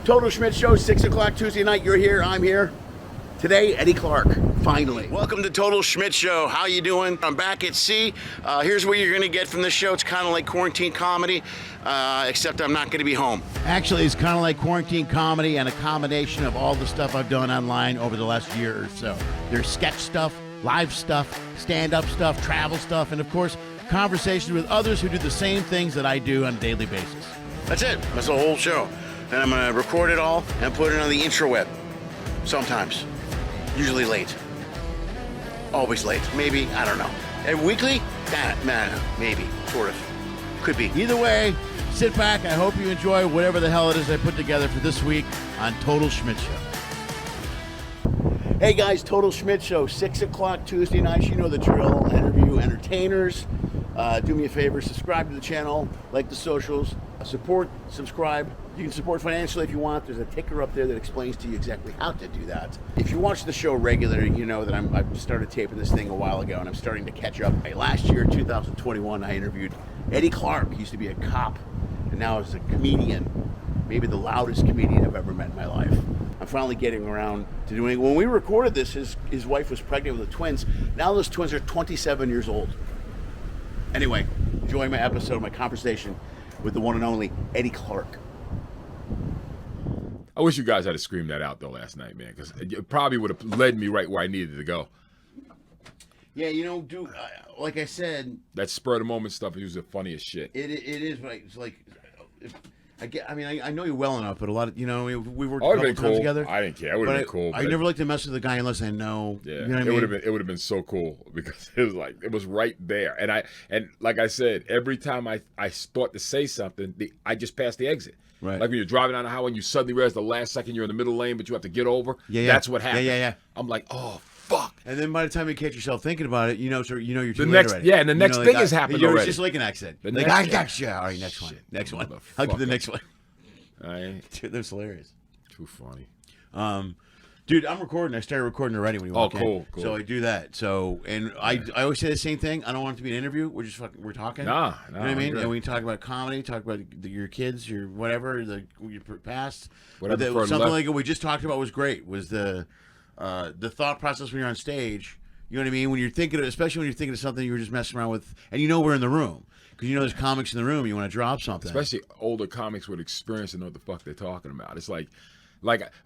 Total Schmidt Show, 6 o'clock Tuesday night. You're here, I'm here. Today, Eddie Clark, finally. Welcome to Total Schmidt Show. How you doing? I'm back at sea. Here's what you're gonna get from the show. It's kind of like quarantine comedy, except I'm not gonna be home. Actually, it's kind of like quarantine comedy and a combination of all the stuff I've done online over the last year or so. There's sketch stuff, live stuff, stand-up stuff, travel stuff, and of course, conversations with others who do the same things that I do on a daily basis. That's it. That's the whole show. And I'm gonna record it all and put it on the intraweb. Sometimes. Usually late. Always late. Maybe, I don't know. And weekly? Maybe, sort of. Could be. Either way, sit back. I hope you enjoy whatever the hell it is I put together for this week on Total Schmidt Show. Hey guys, Total Schmidt Show, 6 o'clock Tuesday nights. You know the drill. Interview entertainers. Do me a favor, subscribe to the channel, like the socials, support, subscribe. You can support financially if you want. There's a ticker up there that explains to you exactly how to do that. If you watch the show regularly, you know that I've started taping this thing a while ago and I'm starting to catch up. Last year, 2021, I interviewed Eddie Clark. He used to be a cop and now is a comedian. Maybe the loudest comedian I've ever met in my life. I'm finally getting around to doing it. When we recorded this, his wife was pregnant with the twins. Now those twins are 27 years old. Anyway, enjoying my episode, my conversation with the one and only Eddie Clark. I wish you guys had to scream that out though last night, man, because it probably would have led me right where I needed to go. Yeah, you know, dude, like I said, that spur of the moment stuff is the funniest shit. It is, right? It's like, I know you well enough, but a lot of, you know, we worked a couple cool. times together. I didn't care. It would have been cool. I never like to mess with the guy unless I know. Yeah, you know what I mean? It would have been so cool because it was right there, and like I said, every time I thought to say something, I just passed the exit. Right. Like when you're driving down the highway and you suddenly realize the last second you're in the middle lane, but you have to get over. Yeah. That's what happened. Yeah. I'm like, oh fuck. And then by the time you catch yourself thinking about it, you know you're too the late next, already. yeah, and the next thing has happened already. It's just like an accident. The like, next, I got you. All right, next one. Next one. I'll do the next one. Dude, that's hilarious. Too funny. Dude, I'm recording. I started recording already when you walk in. Cool. So I do that. So, and I always say the same thing. I don't want it to be an interview. We're just we're talking. Nah, you know what I mean? And we can talk about comedy, talk about your kids, your whatever, your past. Whatever. Something like what we just talked about was great. Was the thought process when you're on stage. You know what I mean? When you're thinking, especially when you're thinking of something you were just messing around with, and you know we're in the room. Because you know there's comics in the room, you want to drop something. Especially older comics with experience and know what the fuck they're talking about. It's like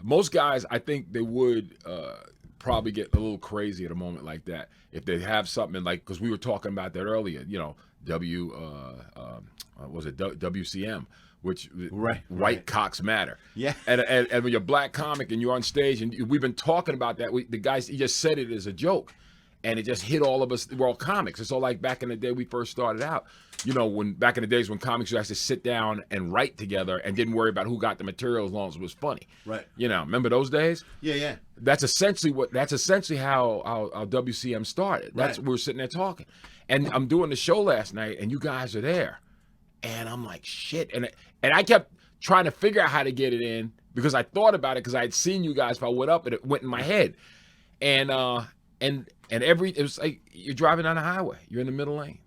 most guys, I think they would probably get a little crazy at a moment like that if they have something like, because we were talking about that earlier, you know, WCM, which white cocks matter. Yeah. And when you're a black comic and you're on stage, and we've been talking about that, the guys, he just said it as a joke. And it just hit all of us. We're all comics. It's all like back in the day we first started out. You know, back in the days when comics would actually sit down and write together and didn't worry about who got the material as long as it was funny. Right. You know, remember those days? Yeah. That's essentially how WCM started. That's we're sitting there talking. And I'm doing the show last night, and you guys are there. And I'm like, shit. And I kept trying to figure out how to get it in because I thought about it because I had seen you guys if I went up and it went in my head. And it was like you're driving down the highway, you're in the middle lane,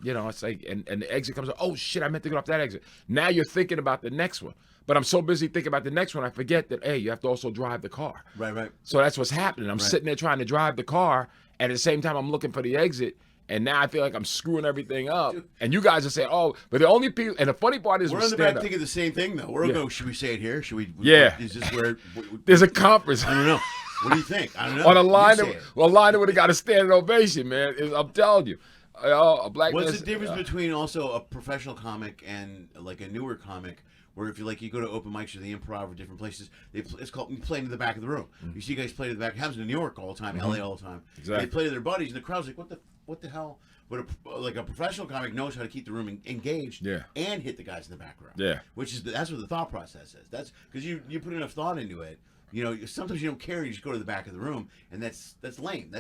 you know. It's like and the exit comes up. Oh shit, I meant to get off that exit. Now you're thinking about the next one, but I'm so busy thinking about the next one, I forget that you have to also drive the car. Right. So that's what's happening. I'm sitting there trying to drive the car, and at the same time I'm looking for the exit. And now I feel like I'm screwing everything up. And you guys are saying, oh, but the only people, and the funny part is we're in the back thinking the same thing though. We're going, should we say it here? Should we? Yeah. Is this where? There's a conference. I don't know. What do you think? I don't know. On a line that would have got a standing ovation, man. I'm telling you. A black. What's the difference between also a professional comic and like a newer comic? Where if you go to open mics or the Improv or different places, it's called playing to the back of the room. Mm-hmm. You see guys play to the back. It happens in New York all the time, LA all the time. Exactly. They play to their buddies, and the crowd's like, what the hell? But a professional comic knows how to keep the room engaged and hit the guys in the background. Yeah. That's what the thought process is. That's because you put enough thought into it. You know, sometimes you don't care. You just go to the back of the room, and that's lame.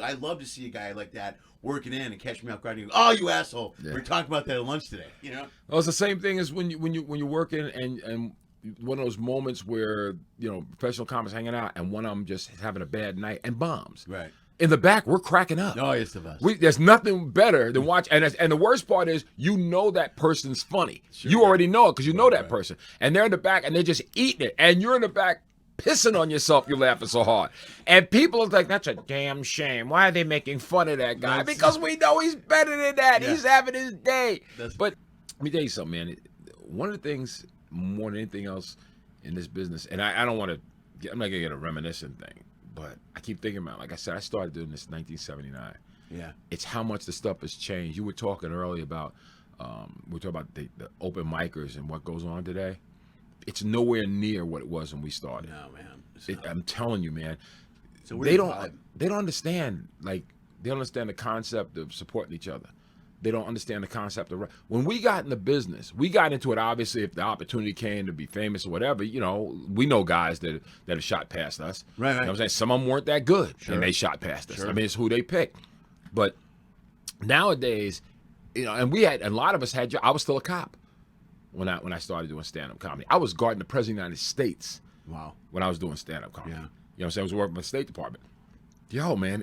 I love to see a guy like that working in and catch me off guard. And you go, oh, you asshole! Yeah. We were talking about that at lunch today. You know. Well, it's the same thing as when you're working and one of those moments where, you know, professional comics hanging out and one of them just having a bad night and bombs. Right. in the back, we're cracking up. Oh, it's the best. There's nothing better than watch. And the worst part is, you know that person's funny. Sure, you already know it because you know that right. person. And they're in the back and they're just eating it. And you're in the back pissing on yourself. You're laughing so hard. And people are like, that's a damn shame. Why are they making fun of that guy? Because we know he's better than that. Yeah. He's having his day. That's... But let me tell you something, man. One of the things more than anything else in this business, and I don't want to, I'm not going to get a reminiscent thing, but I keep thinking about, like I said, I started doing this in 1979. Yeah. It's how much the stuff has changed. You were talking earlier about, we were talking about the open micers and what goes on today. It's nowhere near what it was when we started. No, man. I'm telling you, man. So they don't understand, like, they don't understand the concept of supporting each other. They don't understand the concept of, when we got in the business, we got into it, obviously, if the opportunity came to be famous or whatever, you know, we know guys that have shot past us. Right. You know what I'm saying? Some of them weren't that good, Sure. and they shot past us. Sure. I mean, it's who they picked. But nowadays, you know, and a lot of us had, I was still a cop when I started doing stand-up comedy. I was guarding the President of the United States. Wow. When I was doing stand-up comedy. Yeah. You know what I'm saying? I was working for the State Department. Yo, man,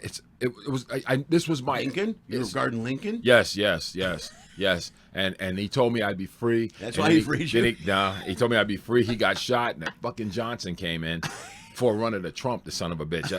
this was my Lincoln? You were guarding Lincoln? Yes. And he told me I'd be free. That's why he freed you? He told me I'd be free. He got shot, and that fucking Johnson came in for a runner to Trump, the son of a bitch.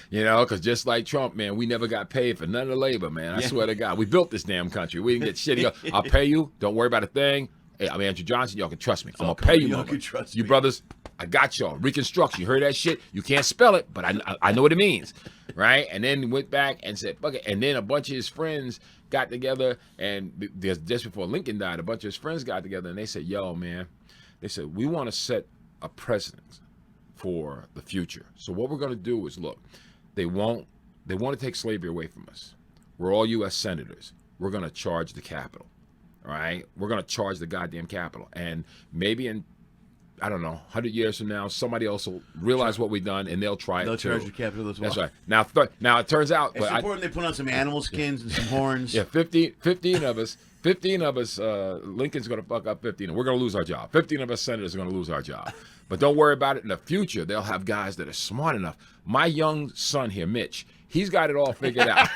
You know, because just like Trump, man, we never got paid for none of the labor, man. I swear to God. We built this damn country. We didn't get shit. He goes, I'll pay you. Don't worry about a thing. Hey, I'm Andrew Johnson. Y'all can trust me. I'm going to pay you. Y'all can trust you me. brothers, I got y'all. Reconstruction. You heard that shit? You can't spell it, but I know what it means. Right? And then went back and said, fuck it. And then a bunch of his friends got together, and just before Lincoln died, a bunch of his friends got together, and they said, yo, man, they said, we want to set a precedent for the future. So what we're going to do is, look, they want to take slavery away from us. We're all U.S. senators. We're going to charge the Capitol. All right? We're going to charge the goddamn Capitol. And maybe in, I don't know, 100 years from now, somebody else will realize what we've done, and they'll try it too. They'll charge the Capitol as well. That's right. Now it turns out. It's important they put on some animal skins and some horns. Yeah, 15 of us, Lincoln's going to fuck up 15. And we're going to lose our job. 15 of us senators are going to lose our job. But don't worry about it. In the future, they'll have guys that are smart enough. My young son here, Mitch, he's got it all figured out.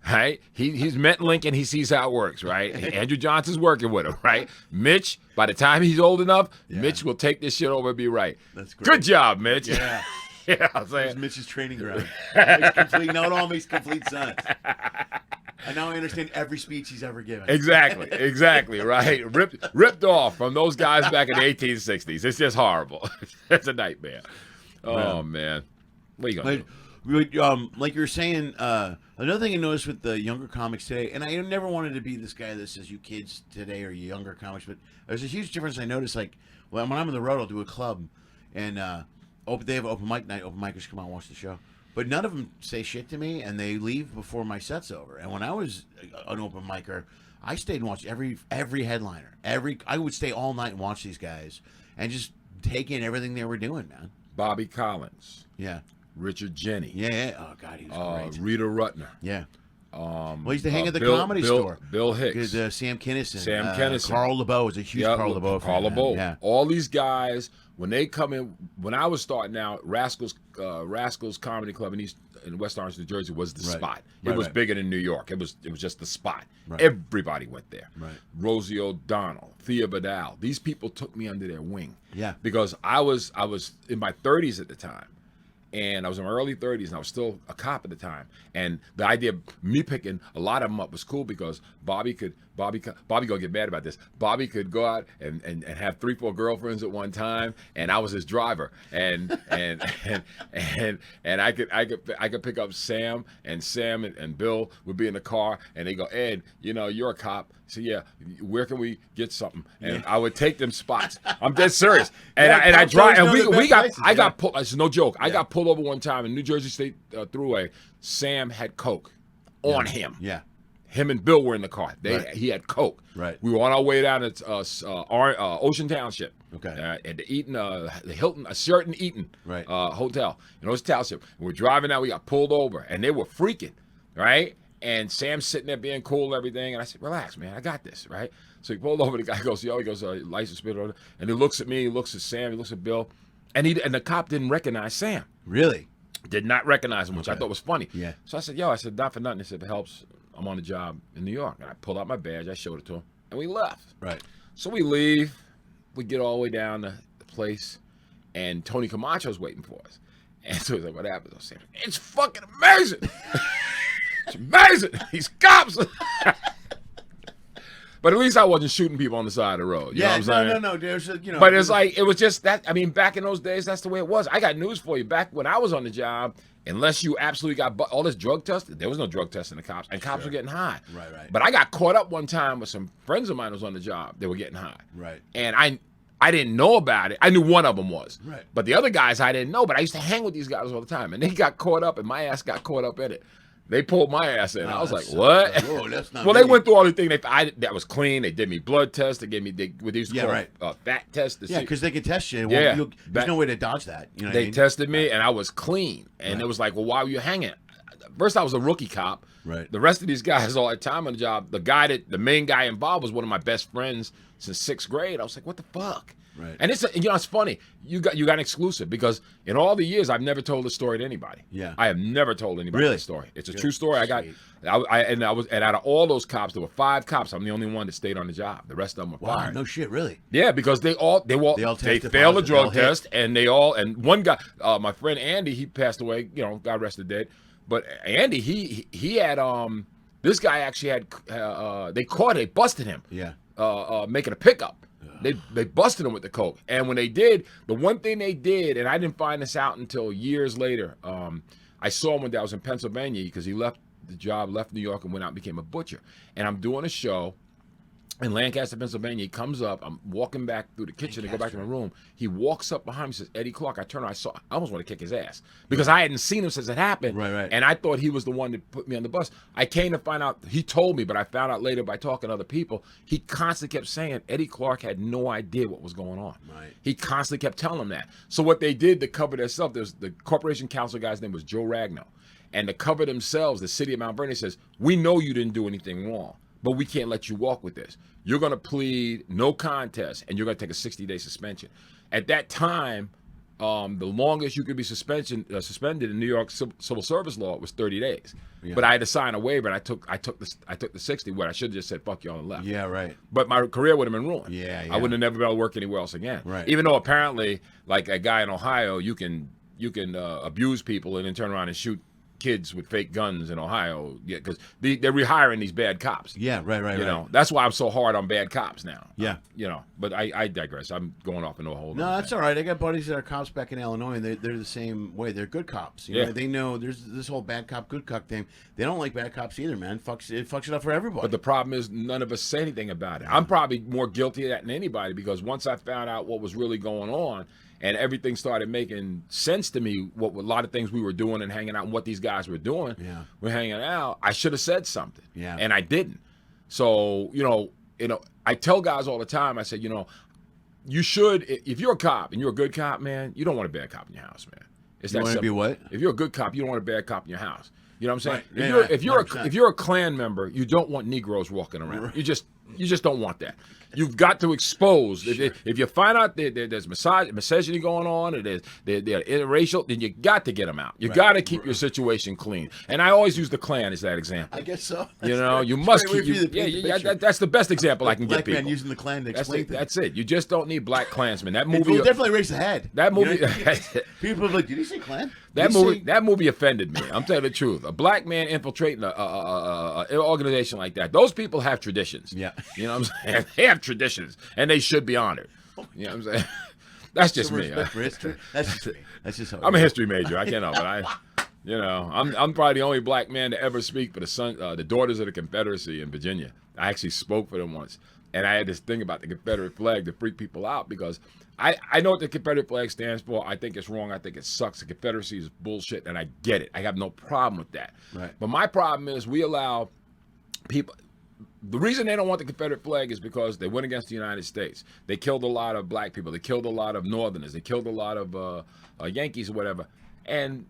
Right? He's met Lincoln. He sees how it works, right? Andrew Johnson's working with him, right? Mitch, by the time he's old enough, Mitch will take this shit over and be right. That's great. Good job, Mitch. Yeah. Yeah, I'm saying. There's Mitch's training ground. Now it all makes complete sense. And now I understand every speech he's ever given. Exactly, right? Ripped off from those guys back in the 1860s. It's just horrible. It's a nightmare. Oh, man. What are you going to do? Like you were saying, another thing I noticed with the younger comics today, and I never wanted to be this guy that says you kids today or you younger comics, but there's a huge difference I noticed. Like, when I'm on the road, I'll do a club, and they have open mic night. Open micers come out and watch the show. But none of them say shit to me, and they leave before my set's over. And when I was an open micer, I stayed and watched every headliner. I would stay all night and watch these guys and just take in everything they were doing, man. Bobby Collins. Yeah. Richard Jenney. Yeah. Oh, God, he was great. Rita Rutner. Yeah. Well, he used to hang at the Comedy Store. Bill Hicks. Sam Kinison. Kinison. Carl LeBeau was a huge Carl LeBeau fan. Carl LeBeau. Yeah. All these guys, when they come in, when I was starting out, Rascals Comedy Club in West Orange, New Jersey was the spot. It was bigger than New York. It was just the spot. Right. Everybody went there. Right. Rosie O'Donnell, Thea Vidal. These people took me under their wing. Yeah. Because I was in my 30s at the time. And I was in my early 30s, and I was still a cop at the time. And the idea of me picking a lot of them up was cool because Bobby gonna get mad about this. Bobby could go out and have 3-4 girlfriends at one time, and I was his driver. And I could pick up Sam, and Bill would be in the car, and they go, Ed, you know, you're a cop. So yeah, where can we get something? And I would take them spots. I'm dead serious. And I drive, and I got pulled. It's no joke. I got pulled over one time in New Jersey State Thruway. Sam had coke on him. Yeah. Him and Bill were in the car. He had coke. Right. We were on our way down to Ocean Township. Okay. At the Eaton, the Hilton, a Sheraton Eaton hotel in Ocean Township. And we're driving out. We got pulled over, and they were freaking, right? And Sam's sitting there being cool and everything. And I said, relax, man. I got this, right? So he pulled over. The guy goes, license plate order. And he looks at me. He looks at Sam. He looks at Bill. And the cop didn't recognize Sam. Really? Did not recognize him, which I thought was funny. Yeah. So I said, yo, not for nothing. He said, if it helps, I'm on the job in New York. And I pulled out my badge, I showed it to him, and we left. Right. So we leave, we get all the way down to the place, and Tony Camacho's waiting for us. And so he's like, what happened? I was saying, it's fucking amazing. It's amazing. These cops. But at least I wasn't shooting people on the side of the road. You know what I'm saying? No. There's a, But it's like, it was just that. I mean, back in those days, that's the way it was. I got news for you. Back when I was on the job, unless you absolutely got all this drug tested, there was no drug testing the cops, and cops were getting high. Right. But I got caught up one time with some friends of mine who was on the job. They were getting high. Right. And I didn't know about it. I knew one of them was. Right. But the other guys I didn't know. But I used to hang with these guys all the time, and they got caught up, and my ass got caught up in it. They pulled my ass in. I was like, what? Whoa, that's not well, me. they went through all the things. That was clean. They did me blood tests. They gave me what they used to call fat test. Yeah, because they can test you. Yeah. There's no way to dodge that. You know what I mean? Tested me, and I was clean. And it was like, well, why were you hanging? First, I was a rookie cop. Right. The rest of these guys all that time on the job. The main guy involved was one of my best friends since 6th grade. I was like, what the fuck? Right. And it's funny. You got an exclusive because in all the years I've never told this story to anybody. Yeah. I have never told anybody Really? this story. It's a true story. And out of all those cops, there were 5 cops. I'm the only one that stayed on the job. The rest of them were fired. No shit, really? Yeah, because they failed the drug test, and one guy, my friend Andy, he passed away. You know, God rest the dead. But Andy, he had this guy actually had they busted him. Yeah. Making a pickup. They busted him with the coke. And when they did, the one thing they did, and I didn't find this out until years later, I saw him when I was in Pennsylvania because he left the job, left New York, and went out and became a butcher. And I'm doing a show in Lancaster, Pennsylvania. He comes up. I'm walking back through the kitchen to go back to my room. He walks up behind me, says, Eddie Clark. I turn around, I almost want to kick his ass because I hadn't seen him since it happened. Right. And I thought he was the one that put me on the bus. I came to find out, he told me, but I found out later by talking to other people, he constantly kept saying Eddie Clark had no idea what was going on. Right. He constantly kept telling him that. So what they did to cover themselves, there's the corporation counsel guy's name was Joe Ragno. And to cover themselves, the city of Mount Vernon says, we know you didn't do anything wrong, but we can't let you walk with this. You're going to plead no contest, and you're going to take a 60-day suspension. At that time, the longest you could be suspended in New York civil service law was 30 days. Yeah. But I had to sign a waiver, and I took the 60. Where I should have just said fuck y'all and left. Yeah, right. But my career would have been ruined. Yeah. I would have never been able to work anywhere else again. Right. Even though apparently, like a guy in Ohio, you can abuse people and then turn around and shoot kids with fake guns in Ohio, because they're rehiring these bad cops. Yeah, right. You know, that's why I'm so hard on bad cops now. Yeah. But I digress. I'm going off into a whole. No, that's all right. I got buddies that are cops back in Illinois, and they're the same way. They're good cops. You know, they know there's this whole bad cop, good cop thing. They don't like bad cops either, man. It fucks it up for everybody. But the problem is none of us say anything about it. I'm probably more guilty of that than anybody because once I found out what was really going on, and everything started making sense to me, what a lot of things we were doing and hanging out and what these guys were doing. Yeah. We're hanging out. I should have said something. Yeah. And I didn't. So, I tell guys all the time, I said, you should, if you're a cop and you're a good cop, man, you don't want a bad cop in your house, man. It's that simple. You want to be what? If you're a good cop, you don't want a bad cop in your house. You know what I'm saying? Right. If you're a Klan member, you don't want Negroes walking around. Right. You just don't want that. You've got to expose. Sure. If you find out there's misogyny going on, or they're interracial, then you got to get them out. You got to keep your situation clean. And I always use the Klan as that example. I guess so. You must keep. That's the best example I can give people. Black man using the Klan to explain things. That's it. You just don't need black Klansmen. That movie will definitely raise the head. That movie. People are like, did he say Klan? That movie offended me. I'm telling the truth. A black man infiltrating an organization like that. Those people have traditions. Yeah. You know what I'm saying? They have traditions, and they should be honored. You know what I'm saying? That's just me. For history. That's just me. That's just how I'm a history major. I can't help it. I'm probably the only black man to ever speak for the daughters of the Confederacy in Virginia. I actually spoke for them once, and I had this thing about the Confederate flag to freak people out because I know what the Confederate flag stands for. I think it's wrong. I think it sucks. The Confederacy is bullshit, and I get it. I have no problem with that. Right. But my problem is we allow people. The reason they don't want the Confederate flag is because they went against the United States. They killed a lot of black people. They killed a lot of Northerners. They killed a lot of Yankees or whatever. And,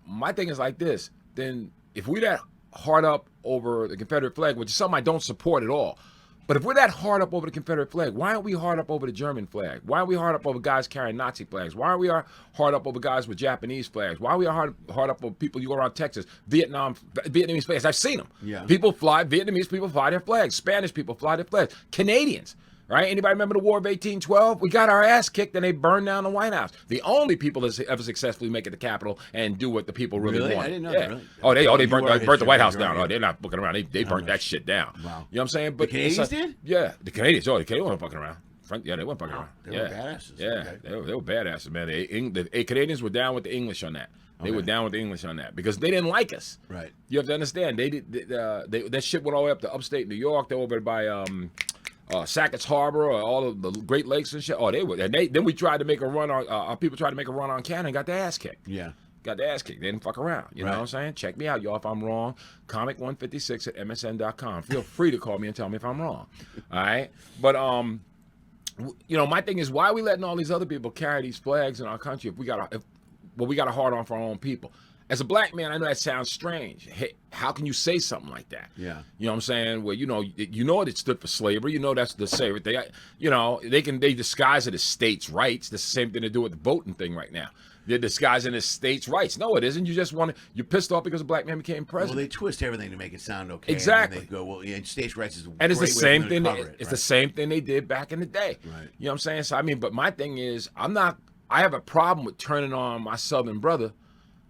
my thing is like this. Then if we that hard up over the Confederate flag, which is something I don't support at all, But if we're that hard up over the Confederate flag, why aren't we hard up over the German flag? Why aren't we hard up over guys carrying Nazi flags? Why aren't we hard up over guys with Japanese flags? Why are we hard up over people, you go around Texas, Vietnamese flags? I've seen them. Yeah. Vietnamese people fly their flags. Spanish people fly their flags. Canadians, right? Anybody remember the War of 1812? We got our ass kicked and they burned down the White House. The only people that ever successfully make it to the Capitol and do what the people really want. I didn't know yeah. that. Really. They burnt the White House down. Right. Oh, they're not fucking around. They burnt that shit down. Wow. You know what I'm saying? But the Canadians did? Yeah, the Canadians. Oh, the Canadians weren't fucking around. Yeah, they weren't fucking around. They were badasses. Yeah, Okay. they were badasses, man. The Canadians were down with the English on that. They were down with the English on that because they didn't like us. Right. You have to understand. That shit went all the way up to upstate New York. They were over by Sackett's Harbor or all of the Great Lakes and shit. Oh, they were. And then we tried to make a run on. Our people tried to make a run on Canada and got their ass kicked. Yeah. Got their ass kicked. They didn't fuck around. You know what I'm saying? Check me out, y'all, if I'm wrong. Comic156@msn.com. Feel free to call me and tell me if I'm wrong. All right? But, my thing is, why are we letting all these other people carry these flags in our country if we got a hard on for our own people? As a black man, I know that sounds strange. Hey, how can you say something like that? Yeah. You know what I'm saying? Well, it stood for slavery. You know that's the slavery. They disguise it as states' rights. That's the same thing they do with the voting thing right now. They're disguising it as states' rights. No, it isn't. You're pissed off because a black man became president. Well, they twist everything to make it sound okay. Exactly. And they go, well, yeah, states' rights is a and it's the great way same to thing. cover It's the same thing they did back in the day. Right. You know what I'm saying? So but my thing is, I have a problem with turning on my Southern brother,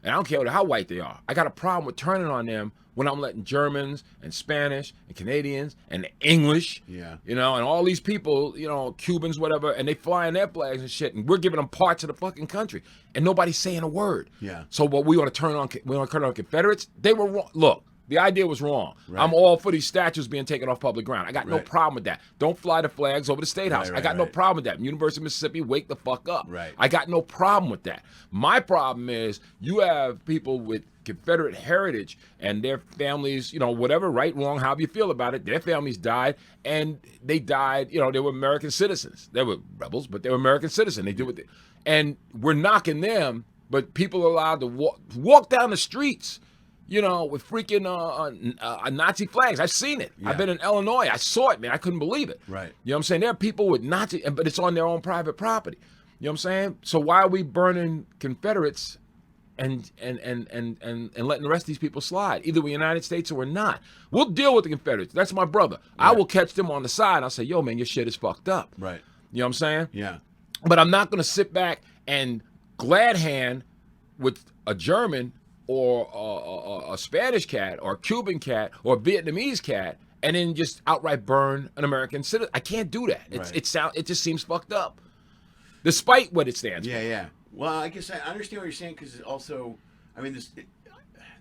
and I don't care how white they are. I got a problem with turning on them when I'm letting Germans and Spanish and Canadians and English, and all these people, Cubans, whatever, and they flying their flags and shit, and we're giving them parts of the fucking country, and nobody's saying a word. Yeah. So what we want to turn on Confederates? They were wrong. Look. The idea was wrong. Right. I'm all for these statues being taken off public ground. I got no problem with that. Don't fly the flags over the State House. I got no problem with that. University of Mississippi, wake the fuck up. Right. I got no problem with that. My problem is you have people with Confederate heritage and their families, whatever, right, wrong, however you feel about it, their families died, and they died, they were American citizens. They were rebels, but they were American citizens. They did what and we're knocking them, but people are allowed to walk down the streets with freaking Nazi flags. I've seen it. Yeah. I've been in Illinois. I saw it, man. I couldn't believe it. Right. You know what I'm saying? There are people with Nazi, but it's on their own private property. You know what I'm saying? So why are we burning Confederates and letting the rest of these people slide? Either we're United States or we're not. We'll deal with the Confederates. That's my brother. Right. I will catch them on the side. I'll say, yo, man, your shit is fucked up. Right. You know what I'm saying? Yeah. But I'm not going to sit back and glad hand with a German or a Spanish cat or a Cuban cat or a Vietnamese cat and then just outright burn an American citizen. I can't do that. It just seems fucked up, despite what it stands for. Yeah. Well, I guess I understand what you're saying because also,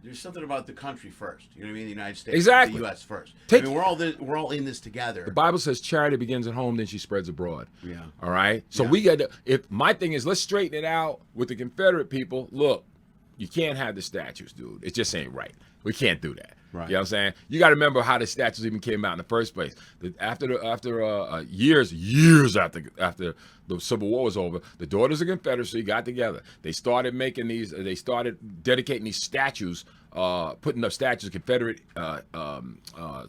there's something about the country first. You know what I mean? The United States, exactly. The U.S. first. Take, we're all in this together. The Bible says charity begins at home, then she spreads abroad. Yeah. All right. So we got to. If my thing is, let's straighten it out with the Confederate people. Look, you can't have the statues, dude. It just ain't right. We can't do that. Right. You know what I'm saying? You got to remember how the statues even came out in the first place. After years after the Civil War was over, the Daughters of Confederacy got together. They started making these. They started dedicating these statues, putting up statues of Confederate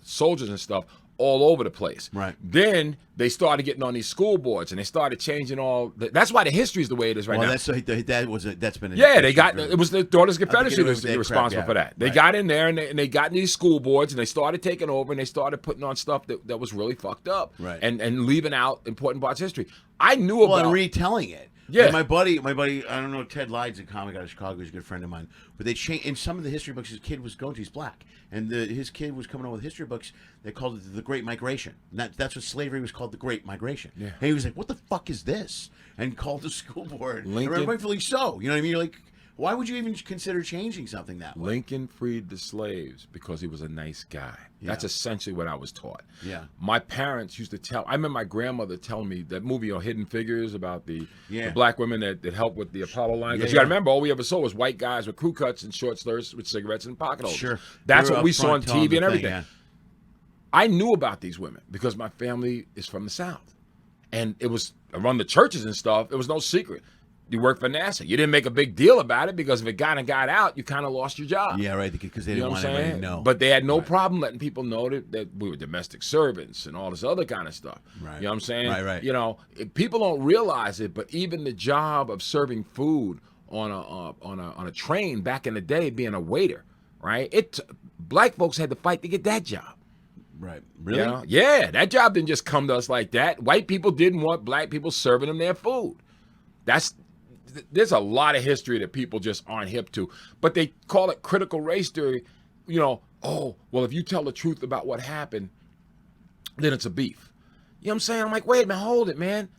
soldiers and stuff all over the place. Right. Then they started getting on these school boards and they started changing all. That's why the history is the way it is right now. That's been it was the Daughters of Confederacy that was responsible for that. They got in there and they got in these school boards and they started taking over and they started putting on stuff that was really fucked up. Right. And leaving out important parts of history. I knew about and retelling it. Yeah. Like my buddy, I don't know, Ted Lyde's a comic out of Chicago. He's a good friend of mine. But they changed in some of the history books. His kid was going to. He's black, and his kid was coming on with history books. They called it the Great Migration. And that's what slavery was called, the Great Migration. Yeah. And he was like, "What the fuck is this?" And called the school board. Lincoln, and rightfully so. You know what I mean? You're like, why would you even consider changing something that way? Lincoln freed the slaves because he was a nice guy. Yeah. That's essentially what I was taught. Yeah. My parents used to tell. I remember my grandmother telling me that movie on Hidden Figures about the black women that helped with the Apollo line. Because you got to remember, all we ever saw was white guys with crew cuts and short skirts with cigarettes and pocket holders. Sure. That's what we saw on TV and everything. Yeah. I knew about these women because my family is from the South, and it was around the churches and stuff. It was no secret. You work for NASA. You didn't make a big deal about it because if it got out, you kind of lost your job. Yeah, right. Because they didn't want anybody to know. But they had no problem letting people know that we were domestic servants and all this other kind of stuff. Right. You know what I'm saying? Right. You know, people don't realize it, but even the job of serving food on a train back in the day, being a waiter, right? Black folks had to fight to get that job. Right. Really? You know? Yeah, that job didn't just come to us like that. White people didn't want black people serving them their food. There's a lot of history that people just aren't hip to, but they call it critical race theory. You know, oh, well, if you tell the truth about what happened, then it's a beef. You know what I'm saying? I'm like, wait a minute, hold it, man.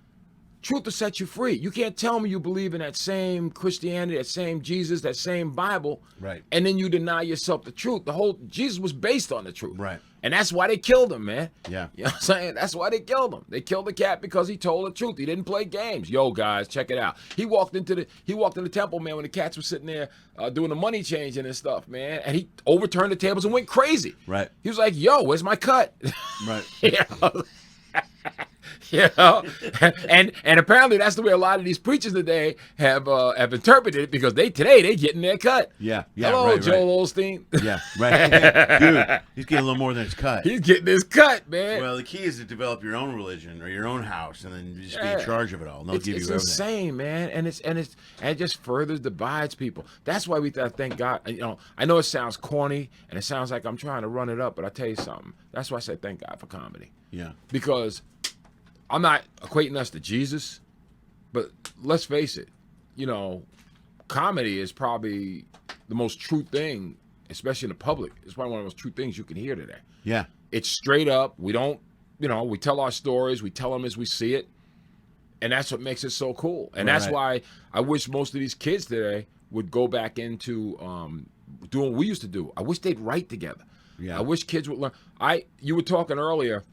Truth will set you free. You can't tell me you believe in that same Christianity, that same Jesus, that same Bible, right? And then you deny yourself the truth. The whole Jesus was based on the truth, right? And that's why they killed him, man. Yeah. You know what I'm saying? That's why they killed him. They killed the cat because he told the truth. He didn't play games. Yo, guys, check it out. He walked into the temple, man, when the cats were sitting there doing the money changing and stuff, man. And he overturned the tables and went crazy. Right. He was like, yo, where's my cut? Right. You know, and apparently that's the way a lot of these preachers today have interpreted it, because today they getting their cut. Yeah. Hello, right, Joel Osteen. Yeah, right. Dude, he's getting a little more than his cut. He's getting his cut, man. Well, the key is to develop your own religion or your own house, and then just be in charge of it all. They'll give you everything. It's insane, man, and it just further divides people. That's why we thank God. You know, I know it sounds corny and it sounds like I'm trying to run it up, but I tell you something. That's why I say thank God for comedy. Yeah. Because I'm not equating us to Jesus, but let's face it, you know, comedy is probably the most true thing, especially in the public. It's probably one of the most true things you can hear today. Yeah. It's straight up. We don't, you know, we tell our stories. We tell them as we see it. And that's what makes it so cool. And that's why I wish most of these kids today would go back into doing what we used to do. I wish they'd write together. Yeah. I wish kids would learn. You were talking earlier,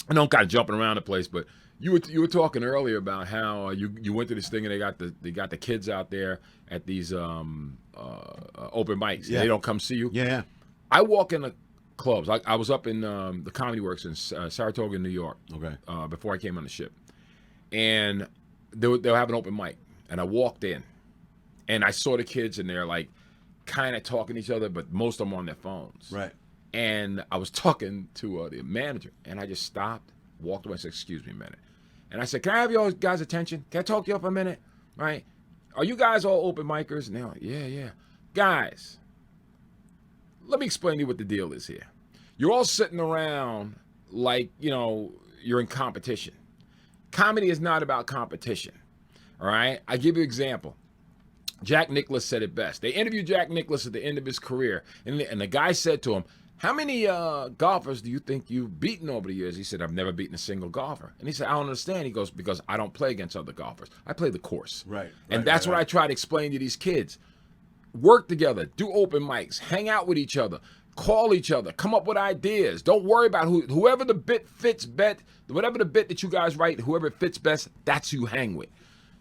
I know I'm kind of jumping around the place, but you were talking earlier about how you went to this thing and they got the kids out there at these open mics. Yeah. They don't come see you. Yeah. I walk in the clubs. I was up in the Comedy Works in Saratoga, New York. Okay. Before I came on the ship, and they'll have an open mic, and I walked in, and I saw the kids, and they're like kind of talking to each other, but most of them on their phones. Right. And I was talking to the manager, and I just stopped, walked away, and said, "Excuse me a minute." And I said, "Can I have your guys' attention? Can I talk to you for a minute? Right? Are you guys all open micers?" And they're like, yeah. Guys, let me explain to you what the deal is here. You're all sitting around like, you know, you're in competition. Comedy is not about competition. All right? I give you an example. Jack Nicklaus said it best. They interviewed Jack Nicklaus at the end of his career, and the guy said to him, "How many golfers do you think you've beaten over the years?" He said, "I've never beaten a single golfer." And he said, "I don't understand." He goes, "Because I don't play against other golfers. I play the course." Right. And that's what I try to explain to these kids. Work together, do open mics, hang out with each other, call each other, come up with ideas. Don't worry about whoever the bit fits whatever the bit that you guys write, whoever it fits best, that's who you hang with.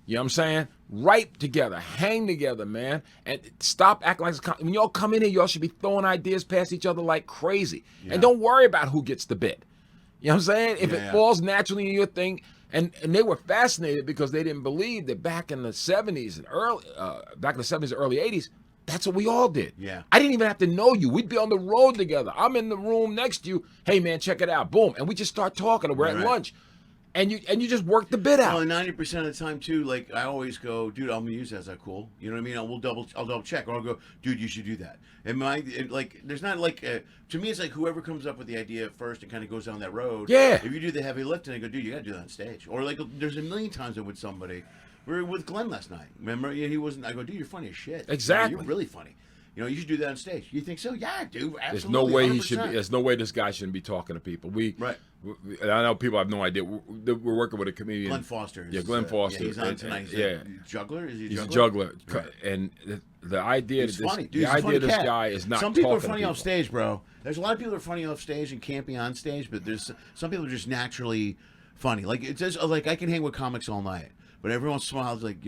You know what I'm saying? Write together, hang together, man, and stop acting like it's when y'all come in here, y'all should be throwing ideas past each other like crazy. Yeah. And don't worry about who gets the bit. You know what I'm saying? If it falls naturally in your thing, and they were fascinated because they didn't believe that back in the 70s and early 80s, that's what we all did. Yeah. I didn't even have to know you. We'd be on the road together. I'm in the room next to you. Hey man, check it out. Boom. And we just start talking, and we're at lunch. And you just work the bit out. Well, 90% of the time too, like I always go, dude, I'm gonna use that. Is that cool? You know what I mean? I'll double check, or I'll go, dude, you should do that. And there's not like to me, it's like whoever comes up with the idea first and kind of goes down that road. Yeah. If you do the heavy lifting, I go, dude, you gotta do that on stage. Or like there's a million times I'm with somebody. We were with Glenn last night. Remember? He wasn't. I go, dude, you're funny as shit. Exactly. You're really funny. You know, you should do that on stage. You think so? Yeah, dude. Absolutely. There's no way 100%. he should be. There's no way this guy shouldn't be talking to people. I know people have no idea. We're working with a comedian. Glenn Foster. Glenn Foster. Yeah, he's on tonight. He's a juggler. Is he a He's juggler? a juggler. Right. And the idea he's that this, funny. Dude, the idea of this guy is not. Some people are talking funny to off stage, bro. There's a lot of people that are funny off stage and can't be on stage, but there's some people are just naturally funny. Like it says, like I can hang with comics all night, but every once in a while, like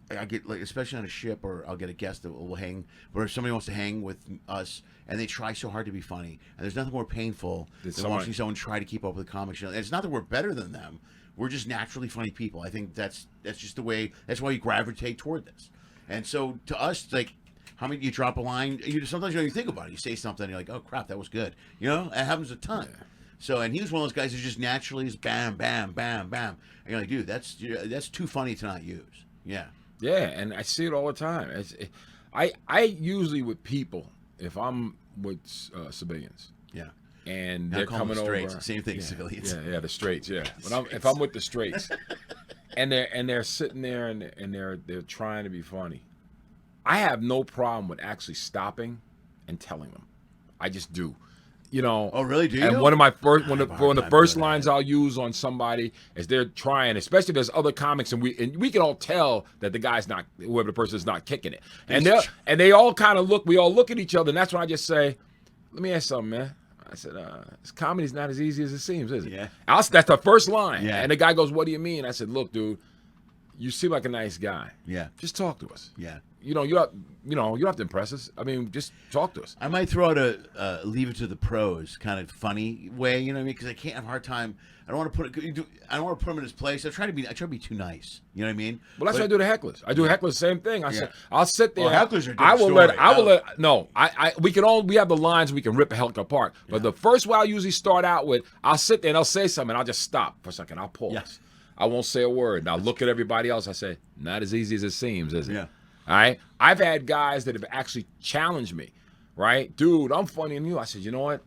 I get like, especially on a ship, or I'll get a guest that will hang, or if somebody wants to hang with us and they try so hard to be funny, and there's nothing more painful than watching someone try to keep up with the comic show. And it's not that we're better than them. we're just naturally funny people. I think that's just the way. That's why you gravitate toward this. And so to us, it's like, how many you drop a line? Sometimes you don't even think about it. You say something, and you're like, oh crap, that was good. You know, it happens a ton. Yeah. So, and he was one of those guys who just naturally is bam, bam, bam, bam. And you're like, dude, that's too funny to not use. Yeah. Yeah, and I see it all the time. I usually with people, if I'm with civilians. Yeah. And they're coming over. Same thing, civilians. Yeah, the straights. Yeah, but if I'm with the straights, and they're sitting there and they're trying to be funny, I have no problem with actually stopping and telling them. I just do. You know. Oh, really? Do you? And one of my first one of the first lines I'll use on somebody is they're trying, especially if there's other comics and we can all tell that the guy's not, whoever the person is not kicking it, and they all kind of look. We all look at each other, and that's when I just say, "Let me ask you something, man." I said, "This comedy's not as easy as it seems, is it?" Yeah. That's the first line. Yeah. And the guy goes, "What do you mean?" I said, "Look, dude, you seem like a nice guy. Yeah. Just talk to us. Yeah. You don't have to impress us. I mean, just talk to us." I might throw out a leave it to the pros kind of funny way, you know what I mean? Because I can't have a hard time. I don't want to put him in his place. I try to be too nice. You know what I mean? Well, that's what I do to hecklers. I do hecklers the same thing. I said, I'll sit there. Well, hecklers are we have the lines we can rip a heckler apart. But the first way I usually start out with, I'll sit there and I'll say something. And I'll just stop for a second. I'll pause. Yes. I won't say a word. And I'll look at everybody else. I say, not as easy as it seems, is it? Yeah. All right? I've had guys that have actually challenged me, right? Dude, I'm funnier than you. I said, you know what?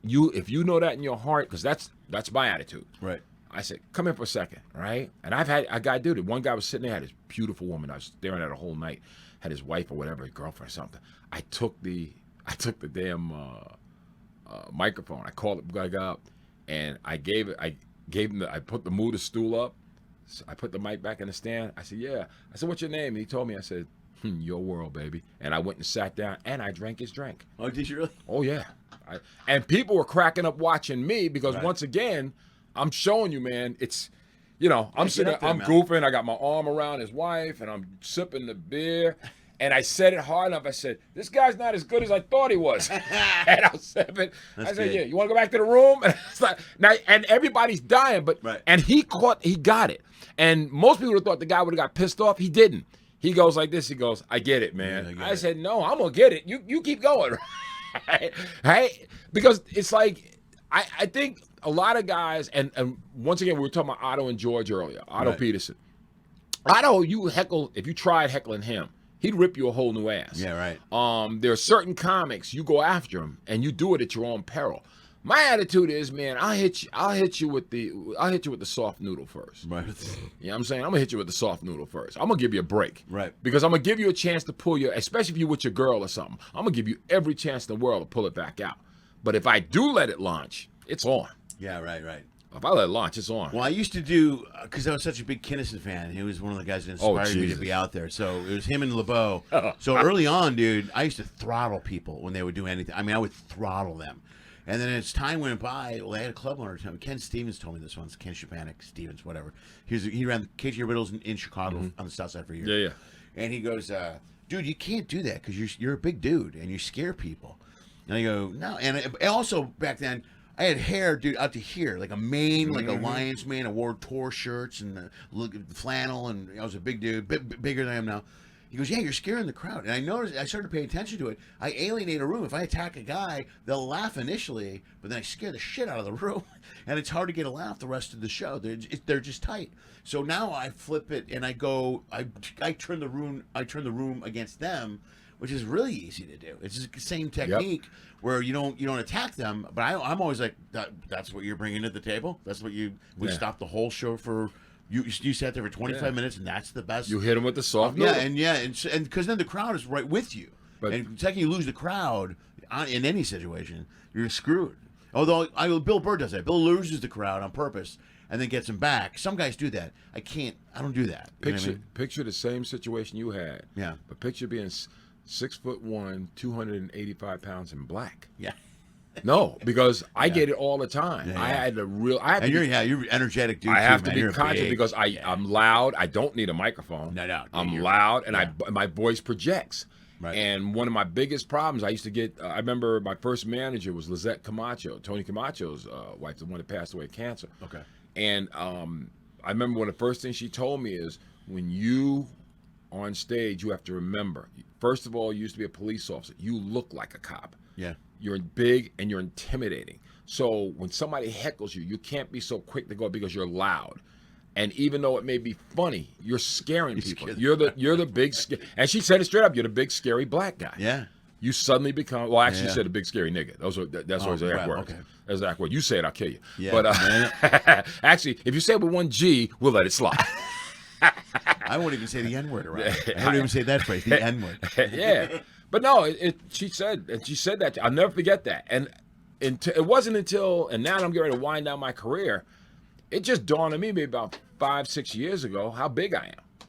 If you know that in your heart, because that's my attitude. Right. I said, come here for a second, right? And I've had a guy do it. One guy was sitting there, had this beautiful woman. I was staring at her whole night. Had his wife or whatever, his girlfriend or something. I took the damn microphone. I called the guy up, and I put the moved the stool up. So I put the mic back in the stand. I said, yeah. I said, what's your name? And he told me. I said, your world, baby. And I went and sat down, and I drank his drink. Oh, did you really? Oh, yeah. And people were cracking up watching me because once again, I'm showing you, man, it's, I'm sitting there, I'm goofing. I got my arm around his wife, and I'm sipping the beer. And I said it hard enough. I said, this guy's not as good as I thought he was. And I was sipping. I said, yeah, you want to go back to the room? And it's like, now, and everybody's dying, but and he got it. And most people would have thought the guy would have got pissed off. He didn't. He goes like this. He goes, I get it, man. I said, no, I'm going to get it. You keep going. Right? Because it's like, I think a lot of guys, and once again, we were talking about Otto and George earlier, Otto Peterson. Otto, if you tried heckling him, he'd rip you a whole new ass. Yeah, right. There are certain comics, you go after him, and you do it at your own peril. My attitude is, man, I'll hit you with the soft noodle first. Right. You know what I'm saying? I'm gonna hit you with the soft noodle first. I'm gonna give you a break. Right. Because I'm gonna give you a chance to pull especially if you're with your girl or something. I'm gonna give you every chance in the world to pull it back out. But if I do let it launch, it's on. Yeah, right. If I let it launch, it's on. Well, I used to do, because I was such a big Kinnison fan. He was one of the guys that inspired me to be out there. So it was him and LeBeau. So early on, dude, I used to throttle people when they would do anything. I mean, I would throttle them. And then as time went by, I had a club owner. Ken Stevens told me this once. Ken Shapanik, Stevens, whatever. He ran the KG Riddles in Chicago on the South Side for years. Yeah. And he goes, dude, you can't do that because you're a big dude and you scare people. And I go, no. And also back then, I had hair, dude, out to here, like a mane, like a lion's mane. I wore tour shirts and flannel, and I was a big dude, bigger than I am now. He goes, yeah, you're scaring the crowd. And I noticed, I started to pay attention to it. I alienate a room. If I attack a guy, they'll laugh initially, but then I scare the shit out of the room. And it's hard to get a laugh the rest of the show. They're just tight. So now I flip it and I go, I turn the room against them, which is really easy to do. It's the same technique where you don't attack them. But I'm always like, that's what you're bringing to the table? That's what we stopped the whole show for. You sat there for 25 minutes, and that's the best. You hit them with the soft noodle. And because then the crowd is right with you. And the second you lose the crowd in any situation, you're screwed. Although Bill Burr does that. Bill loses the crowd on purpose and then gets them back. Some guys do that. I don't do that. Picture the same situation you had. Yeah. But picture being 6'1", 285 pounds and black. Yeah. No, because I get it all the time. Yeah. I had a real. You're energetic dude. I have too, to man. be conscious because I'm loud. I don't need a microphone. No. I'm loud, and my voice projects. Right. And one of my biggest problems I used to get. I remember my first manager was Lizette Camacho, Tony Camacho's wife, the one that passed away of cancer. Okay. And I remember one of the first things she told me is, when you on stage, you have to remember, first of all, you used to be a police officer. You look like a cop. Yeah. You're big and you're intimidating. So when somebody heckles you, you can't be so quick to go because you're loud. And even though it may be funny, you're scaring people. You're the big and she said it straight up. You're the big scary black guy. Yeah. You suddenly become. Well, actually, she said a big scary nigga. That's what his exact words. Okay. That's the exact word. You say it, I'll kill you. Yeah. But actually, if you say it with one G, we'll let it slide. I won't even say the N-word around. I won't even say that phrase, the N-word. Yeah. But no, she said that. I'll never forget that. And it wasn't until, and now I'm getting ready to wind down my career, it just dawned on me maybe about 5-6 years ago how big I am.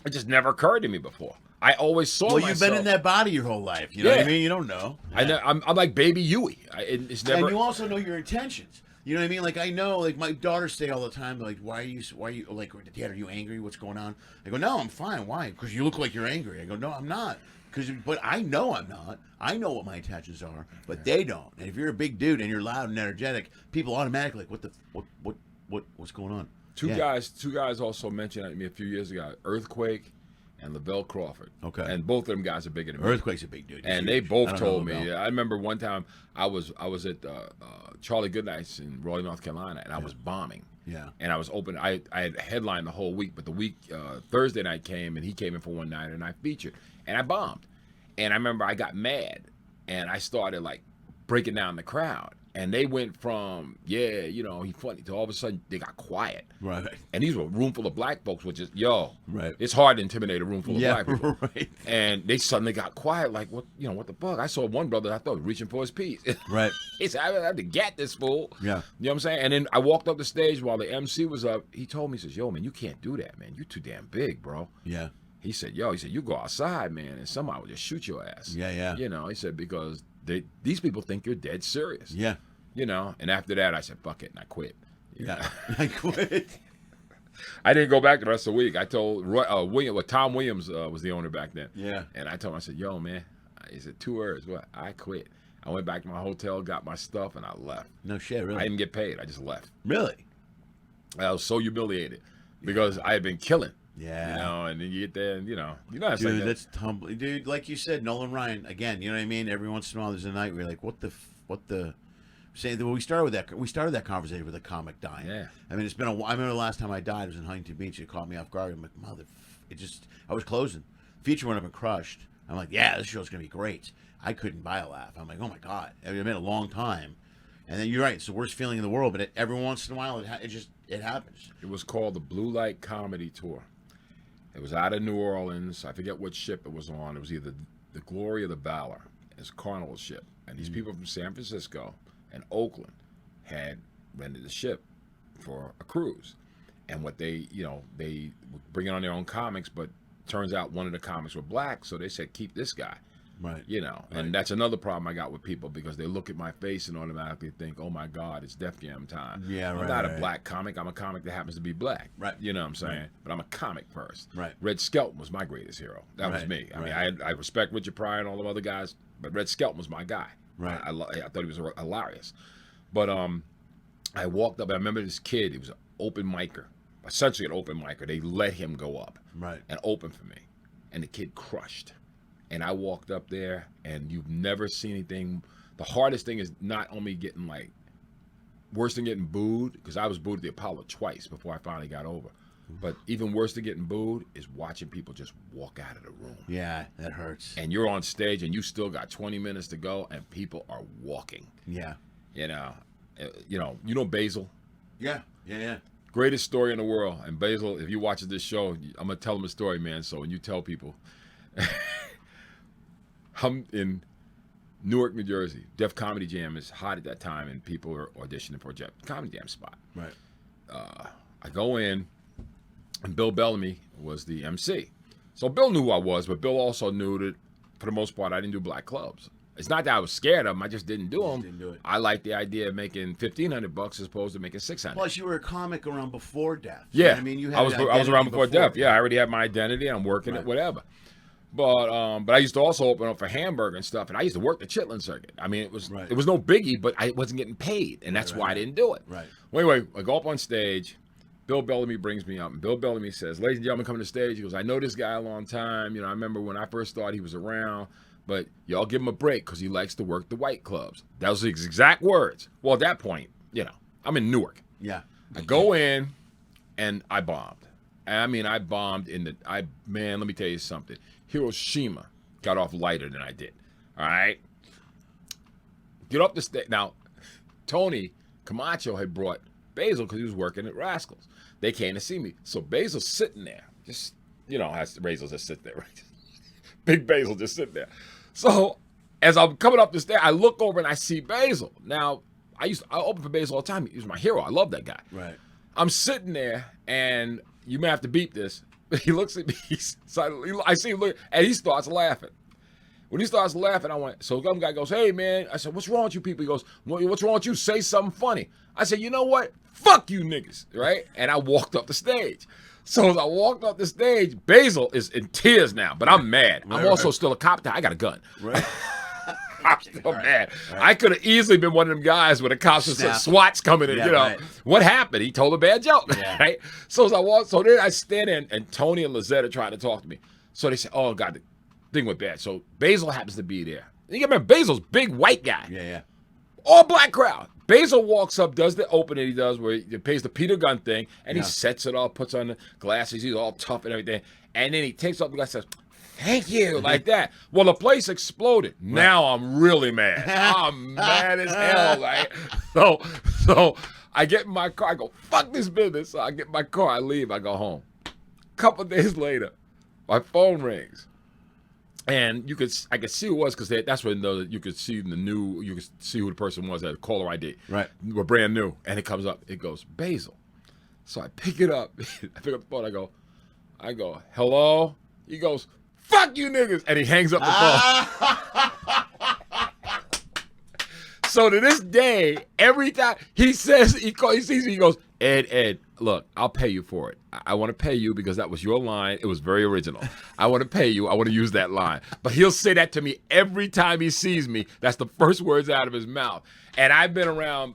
It just never occurred to me before. I always saw myself. Well, you've been in that body your whole life. You know what I mean? You don't know. Yeah. I'm like Baby Huey. It's never. And you also know your intentions. You know what I mean? Like, I know, like, my daughters say all the time, like, why are you, like, Dad, are you angry? What's going on? I go, no, I'm fine. Why? Because you look like you're angry. I go, no, I'm not. But I know I'm not. I know what my intentions are, but they don't. And if you're a big dude and you're loud and energetic, people automatically like, what's going on? Two guys also mentioned to me a few years ago, Earthquake and Lavelle Crawford. Okay. And both of them guys are bigger than me. Earthquake's a big dude. And they both told me. I remember one time I was at Charlie Goodnight's in Raleigh, North Carolina, and I was bombing. Yeah. And I was open. I had headlined the whole week, but the week Thursday night came, and he came in for one night, and I featured, and I bombed. And I remember I got mad, and I started like breaking down the crowd. And they went from, he's funny, to all of a sudden they got quiet. Right. And these were a room full of black folks, which is, right. It's hard to intimidate a room full of black people. Right. And they suddenly got quiet, like, what the fuck? I saw one brother, I thought, reaching for his piece. Right. He said, I have to get this fool. Yeah. You know what I'm saying? And then I walked up the stage while the MC was up. He told me, he says, yo, man, you can't do that, man. You're too damn big, bro. Yeah. He said, you go outside, man, and somebody will just shoot your ass. Yeah. He said, because these people think you're dead serious. Yeah. And after that, I said, fuck it, and I quit. Yeah, I quit. I didn't go back the rest of the week. I told Tom Williams was the owner back then. Yeah. And I told him, I said, yo, man, he said, 2 words, what? I quit. I went back to my hotel, got my stuff, and I left. No shit, really? I didn't get paid. I just left. Really? I was so humiliated because I had been killing. Yeah. And then you get there and, dude, like that. that's tumbling. Dude, like you said, Nolan Ryan, again, you know what I mean? Every once in a while there's a night where you're like, what the... Saying that we started that conversation with a comic dying. Yeah. I mean, it's been I remember the last time I died was in Huntington Beach. It caught me off guard. I'm like, I was closing. Feature went up and crushed. I'm like, yeah, this show's gonna be great. I couldn't buy a laugh. I'm like, oh my god, it's been a long time. And then you're right, it's the worst feeling in the world. But every once in a while, it happens. It was called the Blue Light Comedy Tour. It was out of New Orleans. I forget what ship it was on. It was either the Glory or the Valor. It's a Carnival ship, and these people from San Francisco and Oakland had rented a ship for a cruise. And what they would bring on their own comics, but turns out one of the comics were black, so they said, keep this guy. Right. And that's another problem I got with people, because they look at my face and automatically think, oh my God, it's Def Jam time. Yeah, right. I'm not a black comic. I'm a comic that happens to be black. Right. You know what I'm saying? Right. But I'm a comic first. Right. Red Skelton was my greatest hero. That was me. I mean, I respect Richard Pryor and all the other guys, but Red Skelton was my guy. Right. I thought he was hilarious. But I walked up, and I remember this kid, he was an open micer, essentially an open micer. They let him go up and open for me. And the kid crushed. And I walked up there, and you've never seen anything. The hardest thing is not only getting, worse than getting booed, because I was booed at the Apollo twice before I finally got over. But even worse than getting booed is watching people just walk out of the room. Yeah, that hurts. And you're on stage, and you still got 20 minutes to go, and people are walking. Yeah. You know Basil? Yeah. Greatest story in the world. And Basil, if you watch this show, I'm going to tell him a story, man. So when you tell people, I'm in Newark, New Jersey. Def Comedy Jam is hot at that time, and people are auditioning for a Def Comedy Jam spot. Right. I go in, and Bill Bellamy was the MC. So Bill knew who I was, but Bill also knew that, for the most part, I didn't do black clubs. It's not that I was scared of them. I just didn't do them. Didn't do it. I liked the idea of making $1,500 as opposed to making $600. Plus, you were a comic around before Def. Yeah. You know what I mean, you had I was around before Def. Yeah, I already had my identity. I'm working it, whatever. But I used to also open up for Hamburger and stuff, and I used to work the Chitlin circuit. I mean, it was no biggie, but I wasn't getting paid, and that's why I didn't do it. Right. Well, anyway, I go up on stage. Bill Bellamy brings me up, and Bill Bellamy says, "Ladies and gentlemen, coming to the stage." He goes, "I know this guy a long time. You know, I remember when I first started, he was around, but y'all give him a break because he likes to work the white clubs." That was his exact words. Well, at that point, you know, I'm in Newark. Yeah. I go in, and I bombed. I mean, I bombed man, let me tell you something. Hiroshima got off lighter than I did. All right? Get up the stage. Now, Tony Camacho had brought Basil because he was working at Rascals. They came to see me. So Basil's sitting there. Just, you know, how Basil just sit there, right? Big Basil just sitting there. So as I'm coming up the stairs, I look over and I see Basil. Now, I open for Basil all the time. He was my hero. I love that guy. Right. I'm sitting there, and you may have to beep this. He looks at me. I see him look, and he starts laughing. When he starts laughing, I went, so some guy goes, "Hey, man." I said, "What's wrong with you people?" He goes, "What's wrong with you? Say something funny." I said, "You know what? Fuck you niggas," right? And I walked up the stage. So as I walked up the stage, Basil is in tears now, but I'm mad. I'm also still a cop. I got a gun. Right. I'm still mad. I could have easily been one of them guys with a cops and SWAT's coming in. Yeah, you know what happened? He told a bad joke, right? So as I walk, so then I stand in, and Tony and Lizette are trying to talk to me. So they say, "Oh God, the thing went bad." So Basil happens to be there. You remember Basil's big white guy. Yeah. All black crowd. Basil walks up, does the opening he does where he pays the Peter Gunn thing, and he sets it up, puts on the glasses. He's all tough and everything, and then he takes off the glasses, says, "Thank you," like that. Well, the place exploded. Right. Now I'm really mad. I'm mad as hell, right? So I get in my car. I go, "Fuck this business." So I get in my car. I leave. I go home. A couple of days later, my phone rings, and I could see who it was because that's when you could see you could see who the person was. That caller ID. Right. We're brand new, and it comes up. It goes, "Basil." So I pick it up. I pick up the phone. I go, "Hello." He goes, "Fuck you niggas," and he hangs up the phone. So to this day, every time he sees me, he goes, Ed, look, I'll pay you for it. I want to pay you because that was your line. It was very original. I want to pay you. I want to use that line." But he'll say that to me every time he sees me. That's the first words out of his mouth. And I've been around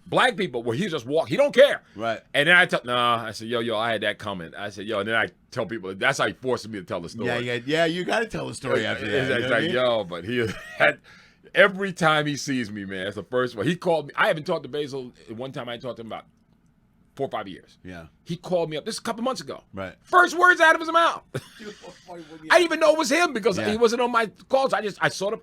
black people where he just walk. He don't care. Right. And then I said, yo, I had that coming. I said, yo, and then I tell people, that's how he forces me to tell the story. Yeah, you got to tell the story after that. It's like, yo, but he had, every time he sees me, man, it's the first one. He called me. I haven't talked to Basil. One time I talked to him about 4 or 5 years. Yeah. He called me up. This is a couple months ago. Right. First words out of his mouth. I didn't even know it was him because he wasn't on my calls. I saw the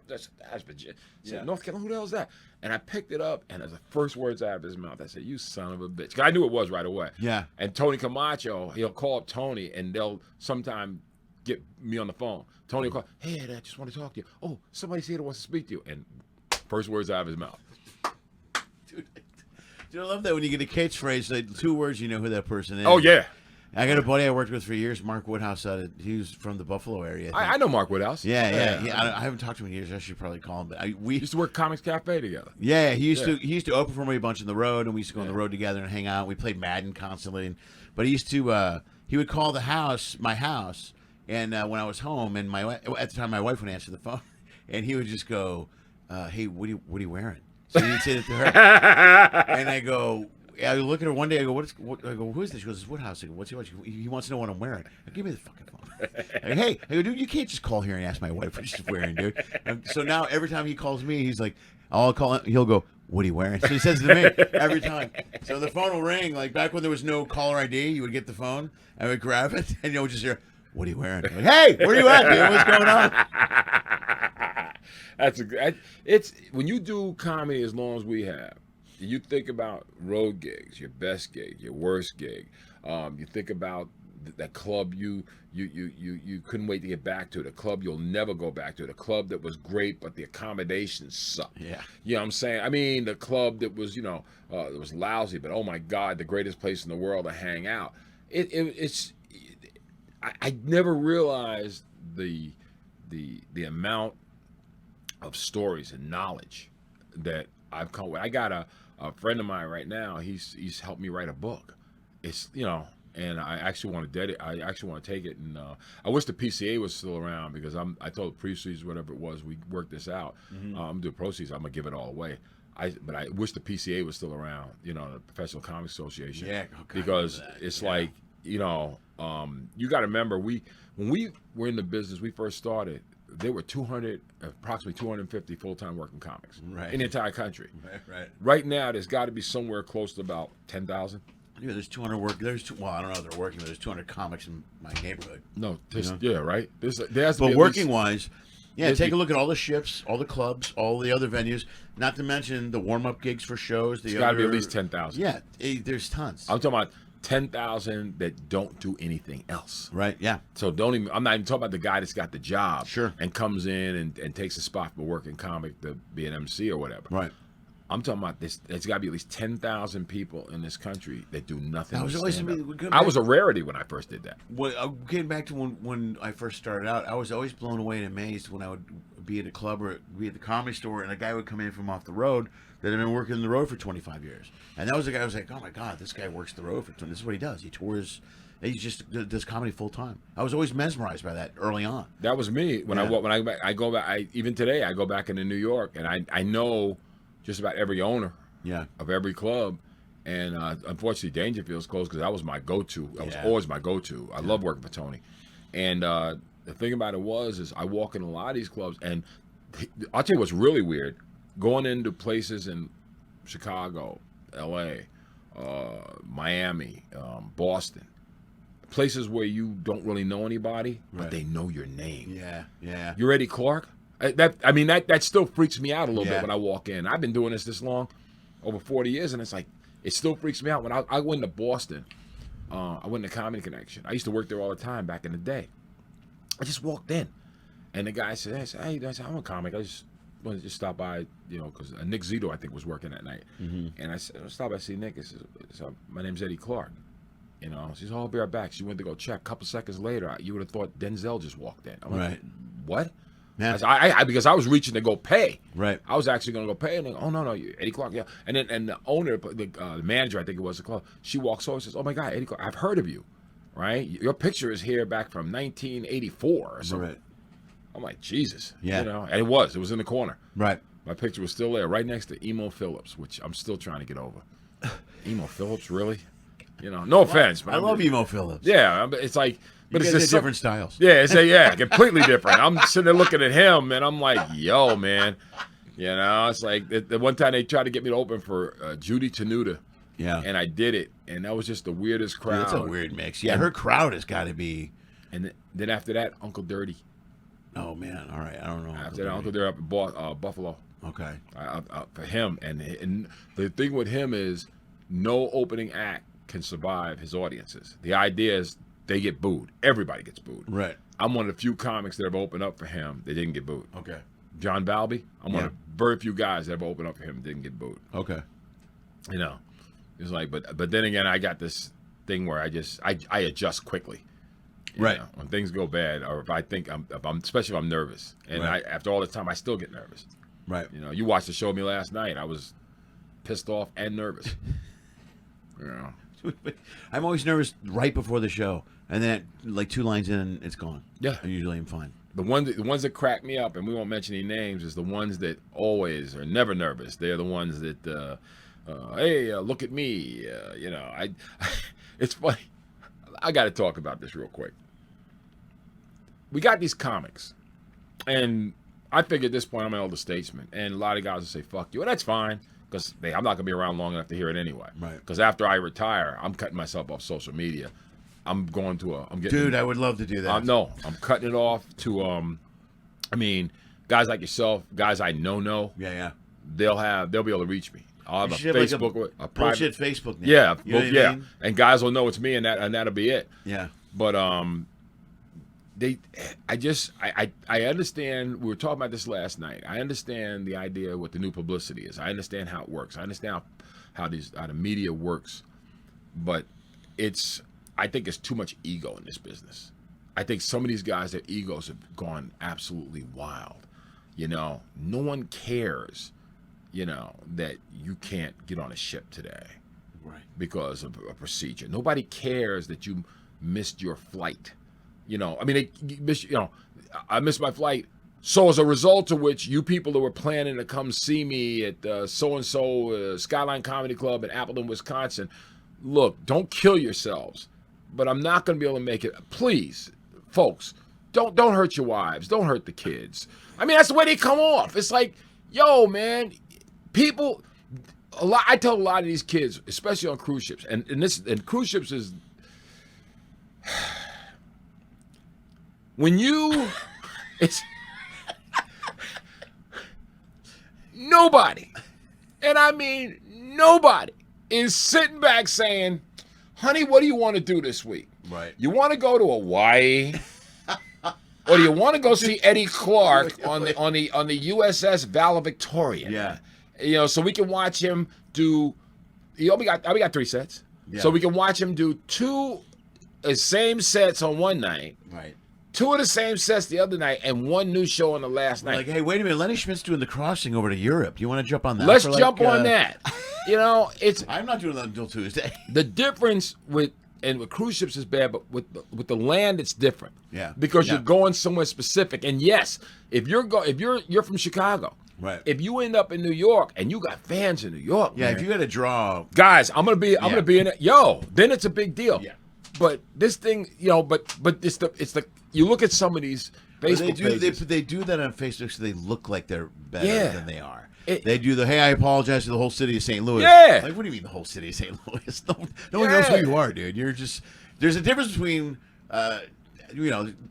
North Carolina, who the hell is that? And I picked it up, and as the first words out of his mouth, I said, "You son of a bitch." Because I knew it was right away. Yeah. And Tony Camacho, he'll call up Tony, and they'll sometime get me on the phone. Tony will call, "Hey, Ed, I just want to talk to you." "Oh, somebody's here that wants to speak to you." And first words out of his mouth. Dude, I love that when you get a catchphrase, like 2 words, you know who that person is. Oh, yeah. I got a buddy I worked with for years, Mark Woodhouse. He was from the Buffalo area. I know Mark Woodhouse. Yeah. I haven't talked to him in years. I should probably call him. But we used to work Comics Cafe together. Yeah, he used to open for me a bunch on the road, and we used to go on the road together and hang out. We played Madden constantly, but he would call my house, and when I was home, and at the time my wife would answer the phone, and he would just go, "Hey, what are you wearing?" So he'd say that to her, and I go. I look at her one day. I go, I go, "Who is this?" She goes, "It's Woodhouse." I go, "What's he want?" He wants to know what I'm wearing. I go, "Give me the fucking phone." I go, "Hey," I go, "Dude, you can't just call here and ask my wife what she's wearing, dude." And so now every time he calls me, he's like, I'll call him. He'll go, "What are you wearing?" So he says it to me every time. So the phone will ring. Like back when there was no caller ID, you would get the phone. I would grab it, and you would just hear, "What are you wearing?" Like, "Hey, where are you at, dude? What's going on?" It's when you do comedy as long as we have. You think about road gigs, your best gig, your worst gig. You think about that club you couldn't wait to get back to, the club you'll never go back to, the club that was great but the accommodations sucked. Yeah. You know what I'm saying? I mean, the club that was, it was lousy, but oh my God, the greatest place in the world to hang out. I never realized the amount of stories and knowledge that I've come with. I got a friend of mine right now. He's helped me write a book. It's and I actually want to take it, and I wish the PCA was still around because I told the proceeds, whatever it was, we worked this out. I'm doing proceeds. I'm gonna give it all away. But I wish the PCA was still around, you know, the Professional Comics Association. Yeah, because it's like, you know, you got to remember when we were in the business, we first started. There were approximately 250 full-time working comics in the entire country. Right now, there's got to be somewhere close to about 10,000. Yeah, there's 200 well, I don't know if they're working, but there's 200 comics in my neighborhood. No, yeah, right. There's but working wise, yeah, take a look at all the ships, all the clubs, all the other venues. Not to mention the warm-up gigs for shows. There's got to be at least 10,000. Yeah, there's tons. I'm talking about 10,000 that don't do anything else. Right. Yeah. So I'm not even talking about the guy that's got the job. Sure. And comes in and takes a spot from a working comic to be an MC or whatever. Right. I'm talking about this. There's got to be at least 10,000 people in this country that do nothing. I was a rarity when I first did that. Well, getting back to when I first started out, I was always blown away and amazed when I would be at a club or be at the Comedy Store, and a guy would come in from off the road that had been working the road for 25 years, and that was the guy I was like, oh my God, this guy works the road for 20. This is what he does. He tours. He just does comedy full time. I was always mesmerized by that early on. That was me when I go back. Even today, I go back into New York, and I know just about every owner of every club. And unfortunately, Dangerfield's closed because that was my go-to. That was always my go-to. I love working for Tony. And the thing about it is I walk in a lot of these clubs, and I'll tell you what's really weird. Going into places in Chicago, L.A., Miami, Boston, places where you don't really know anybody, but they know your name. Yeah, yeah. You Eddie Clark? That still freaks me out a little bit when I walk in. I've been doing this long, over 40 years, and it's like, it still freaks me out. When I went to Boston, I went to Comedy Connection. I used to work there all the time back in the day. I just walked in, and the guy said, hey, I'm a comic. I just wanted to just stop by, you know, because Nick Zito, I think, was working that night. And I said, stop by, see Nick. I said, my name's Eddie Clark. You know, she said, oh, I'll be right back. She went to go check. A couple seconds later, you would have thought Denzel just walked in. I'm like, what? Yeah. Because I was reaching to go pay. Right. I was actually going to go pay, and they go, oh no, Eddie Clark, yeah. And the owner, the manager, I think it was the club. She walks over and says, oh my God, Eddie Clark, I've heard of you, right? Your picture is here back from 1984 or something. Right. I'm like, Jesus. Yeah. You know, and it was in the corner. Right. My picture was still there, right next to Emo Phillips, which I'm still trying to get over. Emo Phillips, really? You know, no offense, but I love Emo Phillips. Yeah, it's like. But it's just different styles. Yeah, completely different. I'm sitting there looking at him, and I'm like, yo, man. You know, it's like the one time they tried to get me to open for Judy Tenuta. Yeah. And I did it, and that was just the weirdest crowd. It's a weird mix. Yeah, her crowd has got to be. And then after that, Uncle Dirty. Oh, man. All right. I don't know. After that, Uncle Dirty up in Buffalo. Okay. For him. And the thing with him is no opening act can survive his audiences. The idea is they get booed. Everybody gets booed. Right. I'm one of the few comics that have opened up for him that didn't get booed. Okay. John Balby, I'm one of the very few guys that ever opened up for him that didn't get booed. Okay. You know, it's like, but then again, I got this thing where I adjust quickly. Right. Know, when things go bad, or if I'm especially if I'm nervous, and after all this time, I still get nervous. Right. You know, you watched the show with me last night. I was pissed off and nervous. You know. I'm always nervous right before the show, and then like 2 lines in, it's gone. Yeah, I usually am fine. The ones that crack me up, and we won't mention any names, is the ones that always are never nervous. They're the ones that, hey, look at me. You know, it's funny. I got to talk about this real quick. We got these comics, and I figure at this point I'm an elder statesman, and a lot of guys will say "fuck you," and that's fine. Because I'm not gonna be around long enough to hear it anyway. Right. Because after I retire, I'm cutting myself off social media. I'm getting. Dude, I would love to do that. No, I'm cutting it off to. I mean, guys like yourself, guys I know. Yeah. They'll be able to reach me. I'll have a Facebook, like a private bullshit Facebook name. Yeah, you know what I mean? And guys will know it's me, and that'll be it. Yeah. But I understand. We were talking about this last night. I understand the idea of what the new publicity is. I understand how it works. I understand how the media works. But I think it's too much ego in this business. I think some of these guys, their egos have gone absolutely wild. You know, no one cares, you know, that you can't get on a ship today. because of a procedure. Nobody cares that you missed your flight. You know, I mean, I missed my flight. So as a result of which, you people that were planning to come see me at so-and-so Skyline Comedy Club in Appleton, Wisconsin, look, don't kill yourselves. But I'm not going to be able to make it. Please, folks, don't hurt your wives. Don't hurt the kids. I mean, that's the way they come off. It's like, yo, man, people, I tell a lot of these kids, especially on cruise ships, and cruise ships is, it's nobody, and I mean nobody, is sitting back saying, honey, what do you want to do this week? Right. You want to go to Hawaii? Or do you want to go see Eddie Clark on the USS Valedictorian? Yeah. You know, so we can watch him do. We got 3 sets. Yeah. So we can watch him do 2 same sets on one night. Right. 2 of the same sets the other night, and 1 new show on the last night. Like, hey, wait a minute, Lenny Schmidt's doing the crossing over to Europe. You want to jump on that? Let's jump on that. You know, it's. I'm not doing that until Tuesday. The difference with cruise ships is bad, but with the land it's different. Yeah. Because you're going somewhere specific. And yes, if you're from Chicago, right? If you end up in New York and you got fans in New York, yeah. man, If you got to draw, guys, I'm gonna be in it. Yo, then it's a big deal. Yeah. But this thing, you know, but it's the you look at some of these Facebook pages. They do that on Facebook so they look like they're better than they are. They do hey, I apologize to the whole city of St. Louis. Yeah. Like, what do you mean the whole city of St. Louis? No one knows who you are, dude. You're just, there's a difference between,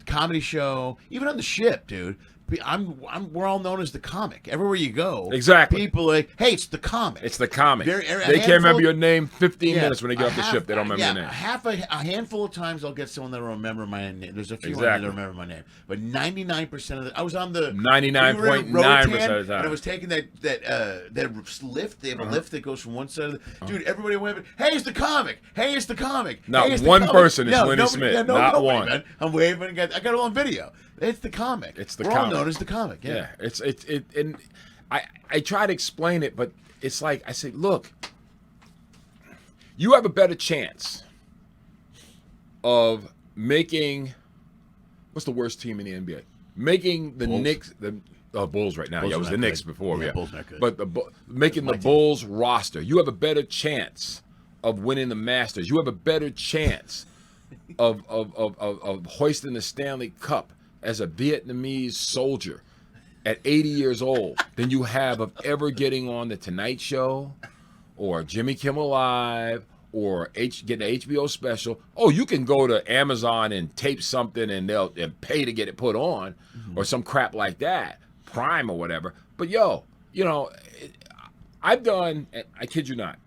comedy show, even on the ship, dude. We're all known as the comic. Everywhere you go, exactly. People are like, hey, it's the comic. It's the comic. They can't remember your name 15 minutes when they get off the ship. They don't remember your name. A handful of times I'll get someone that'll remember my name. There's a few that don't remember my name, but 99% of I was on the 99.9% of the time. And I was taking that lift. They have a lift that goes from one side of the dude. Everybody waving. Hey, it's the comic. Hey, it's the comic. Not hey, one person is Lenny Schmidt. Not one. Man. I'm waving. I got it all on video. It's the comic. It's the We're comic. all known as the comic. Yeah. And I try to explain it, but it's like I say, look, you have a better chance of making what's the worst team in the NBA? Making the Bulls. Knicks, the Bulls right now. Bulls it was the Knicks before. Yeah, Bulls not good. But making the Bulls roster, you have a better chance of winning the Masters. You have a better chance of hoisting the Stanley Cup as a Vietnamese soldier at 80 years old than you have of ever getting on the Tonight Show or Jimmy Kimmel Live or getting an HBO special. Oh, you can go to Amazon and tape something and they'll pay to get it put on or some crap like that, Prime or whatever. But I've done, I kid you not,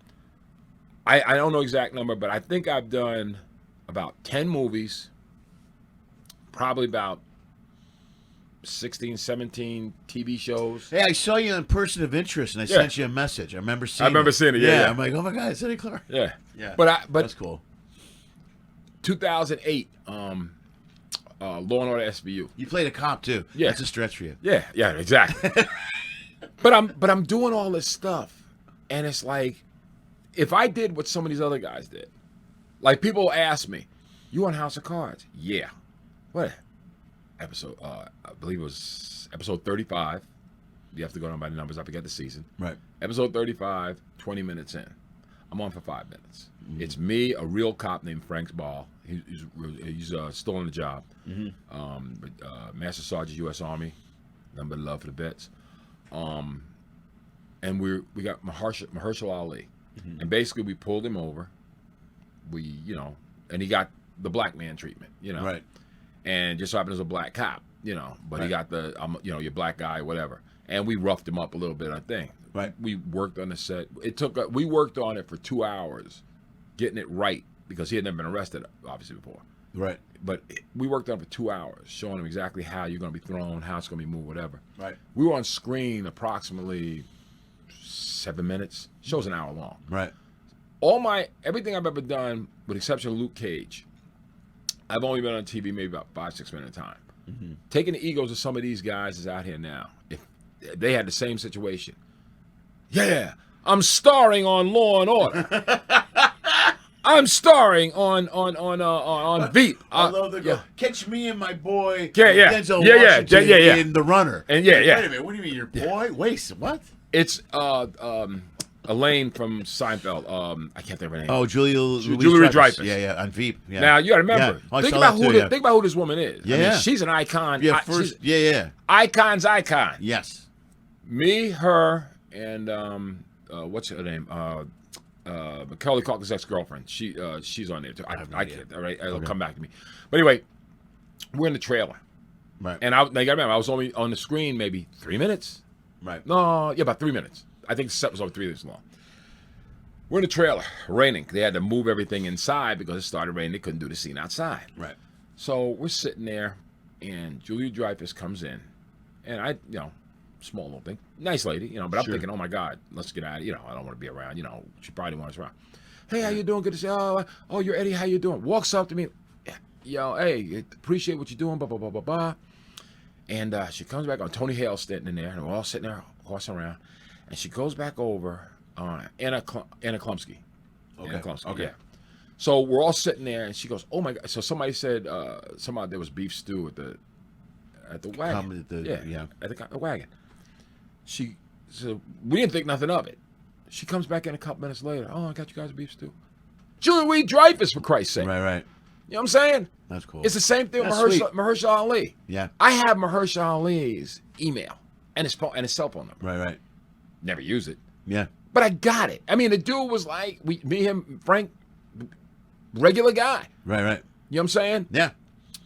I don't know exact number, but I think I've done about 10 movies, probably about 16, 17 TV shows. Hey, I saw you in Person of Interest, and I sent you a message. I remember seeing it. Yeah. I'm like, oh my God, it's Eddie Clark. Yeah. Yeah. But that's cool. 2008, Law and Order SVU. You played a cop too. Yeah. That's a stretch for you. Yeah, exactly. but I'm doing all this stuff, and it's like, if I did what some of these other guys did, like people ask me, you on House of Cards? Yeah. What episode? I believe it was episode 35. You have to go down by the numbers. I forget the season. Right. Episode 35, 20 minutes in. I'm on for 5 minutes. Mm-hmm. It's me, a real cop named Frank Ball. He's still on the job. Mm-hmm. Master Sergeant, U.S. Army. Nothing but love for the vets. And we got Mahershala Ali. Mm-hmm. And basically we pulled him over. And he got the black man treatment, Right. And just so happened as a black cop, but he got the, your black guy, whatever. And we roughed him up a little bit, I think. Right. We worked on the set. We worked on it for 2 hours, getting it right, because he had never been arrested, obviously, before. Right. But we worked on it for 2 hours, showing him exactly how you're going to be thrown, how it's going to be moved, whatever. Right. We were on screen approximately 7 minutes. Show's an hour long. Right. Everything I've ever done, with the exception of Luke Cage, I've only been on TV maybe about 5-6 minutes at a time. Mm-hmm. Taking the egos of some of these guys is out here now. If they had the same situation, I'm starring on Law and Order. I'm starring on Veep. I love the catch me and my boy. Yeah. Denzel Washington Yeah. in The Runner. And Wait a minute. What do you mean, your boy? Wait, what? It's Elaine from Seinfeld. I can't think of her name. Oh, Julia Louis-Dreyfus. Yeah, on Veep. Yeah. Now you got to remember. Yeah. Think about who this woman is. Yeah, I mean, she's an icon. Yeah, yeah. Icon's icon. Yes. Me, her, and what's her name? Macaulay Culkin's ex-girlfriend. She's on there too. I can't. All right, it'll come back to me. But anyway, we're in the trailer. Right. And I gotta remember, I was only on the screen maybe 3 minutes. Right. No, yeah, about 3 minutes. I think the set was over 3 minutes long. We're in the trailer, raining. They had to move everything inside because it started raining. They couldn't do the scene outside. Right. So we're sitting there, and Julia Dreyfus comes in, and small little thing, nice lady, but I'm thinking, oh my God, let's get out. I don't want to be around. She probably wants us around. Hey, how you doing? Good to see you. Oh, you're Eddie. How you doing? Walks up to me, hey, appreciate what you're doing. Blah blah blah blah blah. And she comes back on. Tony Hale's sitting in there, and we're all sitting there horsing around. And she goes back over Anna Klumsky. Okay. Anna Klumsky, okay. Yeah. So we're all sitting there, and she goes, "Oh my God!" So somebody said somehow there was beef stew at the wagon. At the wagon. She said, we didn't think nothing of it. She comes back in a couple minutes later. Oh, I got you guys a beef stew. Julia Louis-Dreyfus, for Christ's sake. Right. You know what I'm saying? That's cool. It's the same thing with Mahershala Ali. Yeah. I have Mahershala Ali's email and his cell phone number. Right. Never use it. Yeah. But I got it. I mean, the dude was like, me, him, Frank, regular guy. Right. You know what I'm saying? Yeah.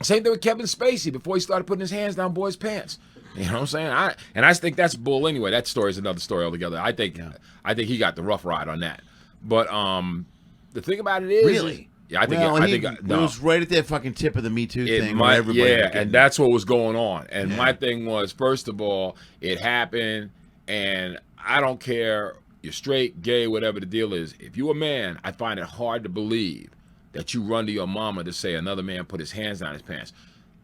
Same thing with Kevin Spacey before he started putting his hands down boys' pants. You know what I'm saying? I think that's bull anyway. That story is another story altogether. I think he got the rough ride on that. But the thing about it is, really, I think it was right at that fucking tip of the Me Too thing. And that's what was going on. And my thing was, first of all, it happened, and I don't care, you're straight, gay, whatever the deal is. If you're a man, I find it hard to believe that you run to your mama to say another man put his hands down his pants.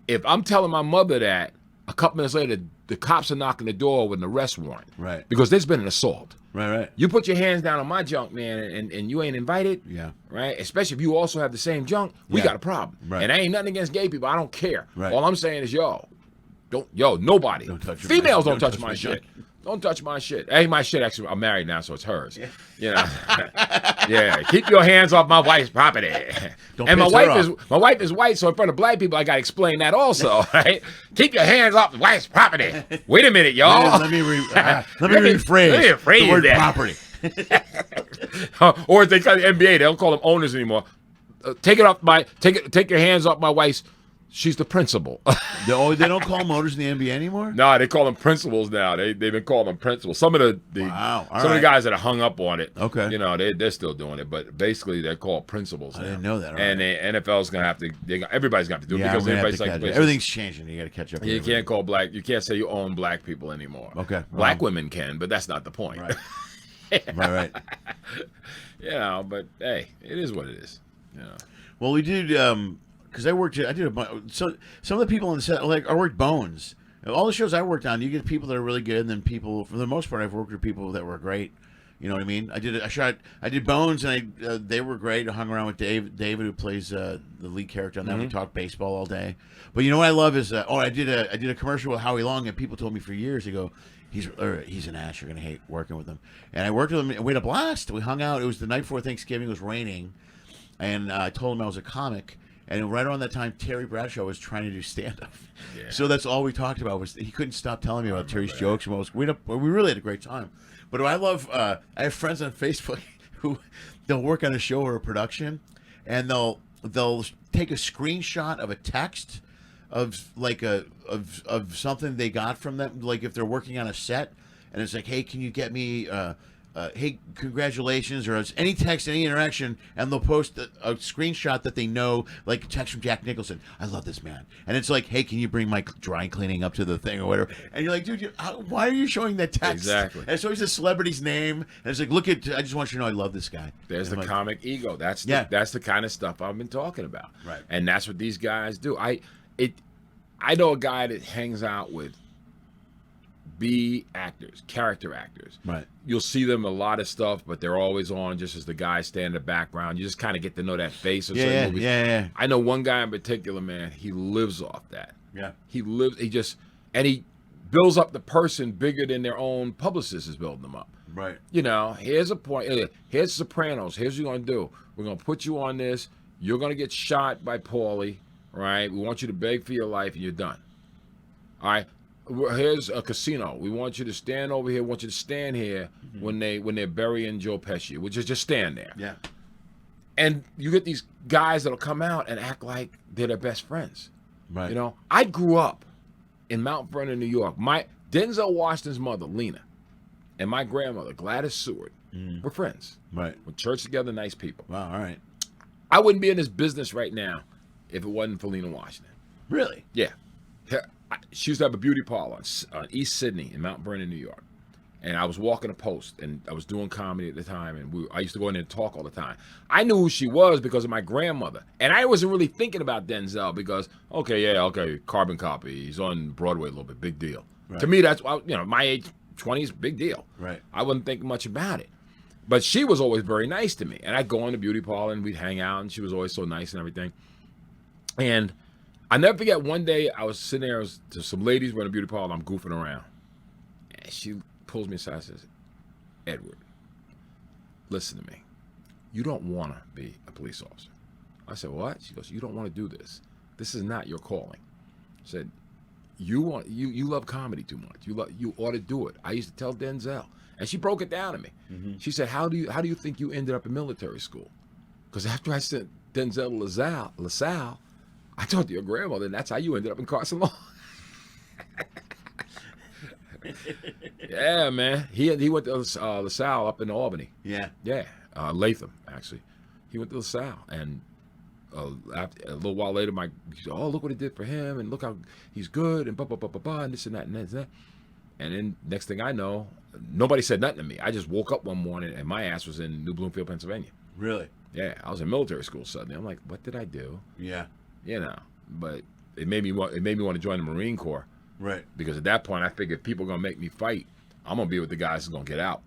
If I'm telling my mother that, a couple minutes later, the cops are knocking the door with an arrest warrant. Right. Because there's been an assault. Right. You put your hands down on my junk, man, and you ain't invited. Yeah. Right? Especially if you also have the same junk, we got a problem. Right. And I ain't nothing against gay people. I don't care. Right. All I'm saying is, nobody. Don't touch Females don't touch my shit. Don't touch my shit. Hey, my shit, actually, I'm married now, so it's hers. Yeah. Keep your hands off my wife's property. And my wife is white, so in front of black people, I got to explain that also, right? Keep your hands off the wife's property. Wait a minute, y'all. Let me rephrase the word property. Or if they call the NBA, they don't call them owners anymore. Take your hands off my wife's. She's the principal. They don't call them owners in the NBA anymore? No, they call them principals now. They've been calling them principals. Some of the guys that are hung up on it, okay, they're still doing it, but basically they're called principals. I didn't know that. Right. And the NFL's gonna have to. Everybody's gonna have to do it because everybody's like everything's changing. You got to catch up. You can't call black. You can't say you own black people anymore. Okay, black women can, but that's not the point. Right. right. But hey, it is what it is. Well, we did. Because I did a bunch. So some of the people on the set, I worked Bones. All the shows I worked on, you get people that are really good, and then people, for the most part, I've worked with people that were great. You know what I mean? I did Bones, and they were great. I hung around with David, who plays the lead character on that. Mm-hmm. We talked baseball all day. But you know what I love is, I did a commercial with Howie Long, and people told me for years, they go, he's an ass. You're gonna hate working with him. And I worked with him, and we had a blast. We hung out. It was the night before Thanksgiving. It was raining, and I told him I was a comic. And right around that time, Terry Bradshaw was trying to do stand-up. Yeah. So that's all we talked about was he couldn't stop telling me about Terry's jokes. And we really had a great time. But I love, I have friends on Facebook who they'll work on a show or a production, and they'll take a screenshot of a text of of something they got from them, like if they're working on a set, and it's like, hey, can you get me hey, congratulations, or any text, any interaction, and they'll post a screenshot that they know, like a text from Jack Nicholson. I love this man. And it's like, hey, can you bring my dry cleaning up to the thing or whatever? And you're like, dude, why are you showing that text? Exactly. And it's always a celebrity's name. And it's like, I just want you to know I love this guy. There's the comic ego. That's the kind of stuff I've been talking about. Right. And that's what these guys do. I know a guy that hangs out with be actors, character actors. Right. You'll see them a lot of stuff, but they're always on just as the guy stand in the background. You just kind of get to know that face of certain movies. Yeah. I know one guy in particular, man. He lives off that. Yeah. He builds up the person bigger than their own publicist is building them up. Right. You know, here's a point. Here's Sopranos. Here's what you're going to do. We're going to put you on this. You're going to get shot by Paulie, right? We want you to beg for your life, and you're done. All right? Here's a Casino. We want you to stand over here. We want you to stand here when they're burying Joe Pesci, which is just stand there. Yeah. And you get these guys that'll come out and act like they're their best friends. Right. You know, I grew up in Mount Vernon, New York. My Denzel Washington's mother, Lena, and my grandmother, Gladys Seward, were friends. Right. Went to church together, nice people. Wow. All right. I wouldn't be in this business right now if it wasn't for Lena Washington. Really? Yeah. She used to have a beauty parlor on East Sydney in Mount Vernon, New York. And I was walking a post, and I was doing comedy at the time, and I used to go in there and talk all the time. I knew who she was because of my grandmother. And I wasn't really thinking about Denzel because, okay, carbon copy. He's on Broadway a little bit, big deal. Right. To me, that's, my age, 20s, big deal. Right. I wasn't thinking much about it. But she was always very nice to me. And I'd go in the beauty parlor, and we'd hang out, and she was always so nice and everything. And I never forget one day I was sitting there, to some ladies were in a beauty parlor, and I'm goofing around. And she pulls me aside and says, Edward, listen to me. You don't want to be a police officer. I said, what? She goes, you don't want to do this. This is not your calling. I said, you love comedy too much. You ought to do it. I used to tell Denzel. And she broke it down to me. She said, how do you think you ended up in military school? Because after I sent Denzel to LaSalle, I talked to your grandmother, and that's how you ended up in Carson Law. Yeah, man. He went to LaSalle up in Albany. Yeah. Yeah, Latham, actually. He went to LaSalle, and after, a little while later, he said, oh, look what it did for him, and look how he's good, and and this and that and that and that. And then next thing I know, nobody said nothing to me. I just woke up one morning, and my ass was in New Bloomfield, Pennsylvania. Really? Yeah, I was in military school suddenly. I'm like, what did I do? Yeah. You know, but it made me want to join the Marine Corps. Right. Because at that point, I figured if people are going to make me fight, I'm going to be with the guys who's going to get out.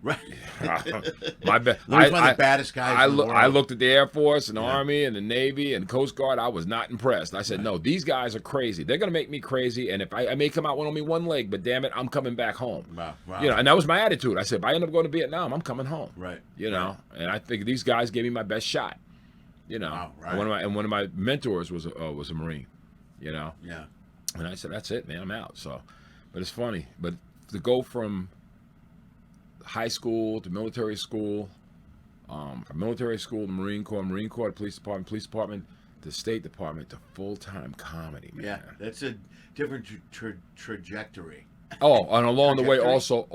Right. My bad. One of the baddest guys in the world. I looked at the Air Force and the Army and the Navy and Coast Guard. I was not impressed. I said, no, these guys are crazy. They're going to make me crazy. And if I may come out with only one leg, but damn it, I'm coming back home. Wow. You know, and that was my attitude. I said, if I end up going to Vietnam, I'm coming home. Right. You know, and I figured these guys gave me my best shot. You know, wow, right. And one of my mentors was a Marine. You know. Yeah. And I said, that's it, man. I'm out. So, but it's funny. But to go from high school to military school, from military school to Marine Corps to police department to State Department to full-time comedy, man. Yeah, that's a different trajectory. Oh, and along the way, also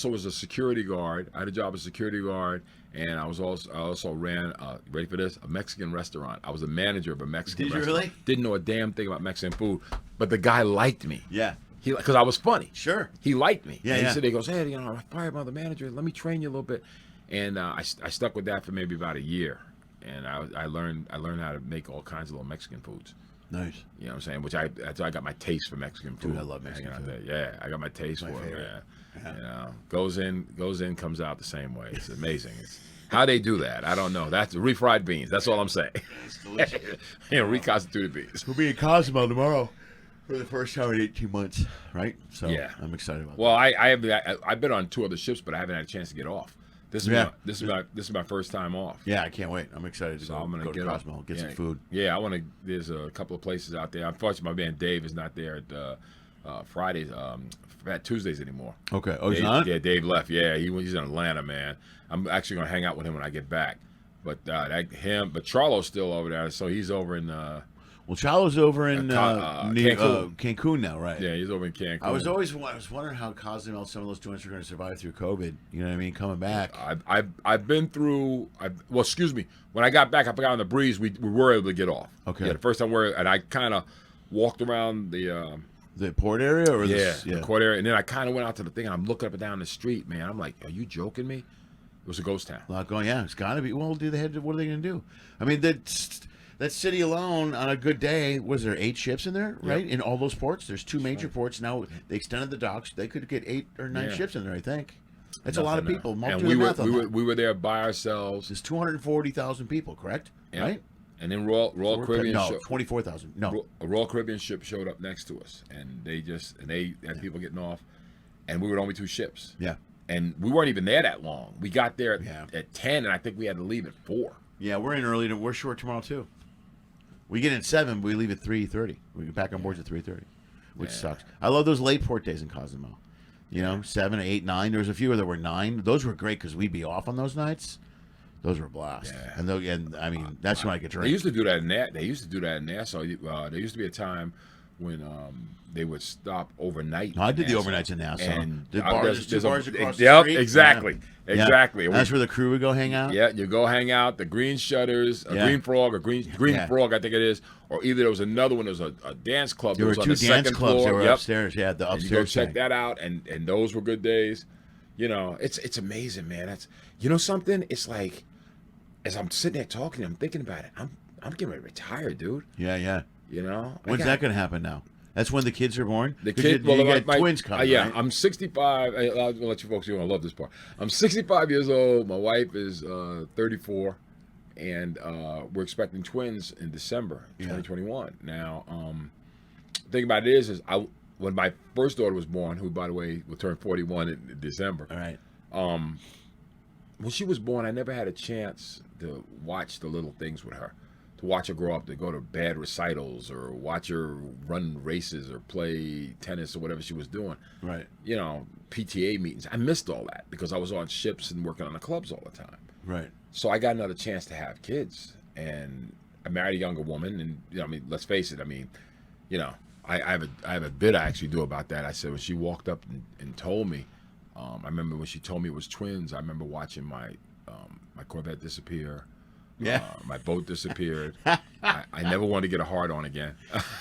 was a security guard. I had a job as a security guard, and I also ran. Ready for this? A Mexican restaurant. I was a manager of a Mexican restaurant. Did you really? Didn't know a damn thing about Mexican food, but the guy liked me. Yeah. Because I was funny. Sure. He liked me. Yeah. And he goes, hey, you know, I fired my other manager. Let me train you a little bit. And I stuck with that for maybe about a year, and I learned how to make all kinds of little Mexican foods. Nice. You know what I'm saying? That's how I got my taste for Mexican food. Dude, I love Mexican food. Yeah, I got my taste for it, man. Yeah. You know, goes in, comes out the same way. It's amazing. It's how they do that. I don't know. That's refried beans. That's all I'm saying. It's delicious. Yeah, reconstituted beans. We'll be in Cozumel tomorrow for the first time in 18 months, right? So yeah, I'm excited about that. Well, I've been on 2 other ships, but I haven't had a chance to get off. This is my first time off. Yeah, I can't wait. I'm excited to go to Cozumel, get some food. Yeah, there's a couple of places out there. Unfortunately, my man Dave is not there at Fridays, Fat Tuesdays anymore. Okay. Oh, he's Dave, not? Yeah, Dave left. Yeah, he's in Atlanta, man. I'm actually gonna hang out with him when I get back. But but Charlo's still over there, so he's over in. Well, Charlo's over in Cancun now, right? Yeah, he's over in Cancun. I was wondering how Cozumel, some of those joints are going to survive through COVID. You know what I mean? Coming back. I've been through. Well, excuse me. When I got back, I got on the breeze. We were able to get off. Okay. Yeah, the first time and I kind of walked around the port area, or the port area, and then I kind of went out to the thing, and I'm looking up and down the street, man. I'm like, are you joking me? It was a ghost town. Like going, yeah, it's got to be. Well, what are they going to do? I mean, that city alone on a good day, was there 8 ships in there, right? In all those ports, there's 2 major ports now. They extended the docks. They could get 8 or 9 ships in there, I think. That's a lot of people. And we were there by ourselves. There's 240,000 people, correct? Yeah. Right. And then Royal Caribbean. No, 24,000. No, a Royal Caribbean ship showed up next to us, and they had people getting off, and we were only 2 ships. Yeah. And we weren't even there that long. We got there at 10, and I think we had to leave at 4. Yeah, we're in early. We're short tomorrow too. We get in 7, but we leave at 3:30. We get back on board at 3:30, which sucks. I love those late port days in Cozumel. You know, 7, 8, 9. There was a few that were 9. Those were great because we'd be off on those nights. Those were a blast. Yeah. And I mean, that's when I could drink. They used to do that in that. They used to do that in Nassau. There used to be a time when they would stop overnight. No, I did the overnights in Nassau. And the bars, there's 2 bars across the yep, street. exactly. Yeah. Exactly. That's where the crew would go hang out. Yeah, you go hang out. The Green Shutters, Green Frog, or Green Frog, I think it is. Or either there was another one. There was a dance club. There were 2 dance clubs that were upstairs. Yeah, the upstairs. And you go check that out, and those were good days. You know, it's amazing, man. That's something. It's like, as I'm sitting there talking, I'm thinking about it. I'm getting ready to retire, dude. Yeah, yeah. You know, when's that going to happen now? That's when the kids are born. The kids, you got twins coming. Yeah, right? I'm 65. I'll let you folks. You're gonna love this part. I'm 65 years old. My wife is 34, and we're expecting twins in December 2021. Now, the thing about it is when my first daughter was born, who by the way will turn 41 in December. All right. When she was born, I never had a chance to watch the little things with her. To watch her grow up, to go to bad recitals, or watch her run races, or play tennis, or whatever she was doing. Right. You know, PTA meetings. I missed all that because I was on ships and working on the clubs all the time. Right. So I got another chance to have kids, and I married a younger woman. And I mean, let's face it. I mean, I have a bit I actually do about that. I said when she walked up and told me, I remember when she told me it was twins. I remember watching my Corvette disappear. Yeah, my boat disappeared. I never wanted to get a hard on again.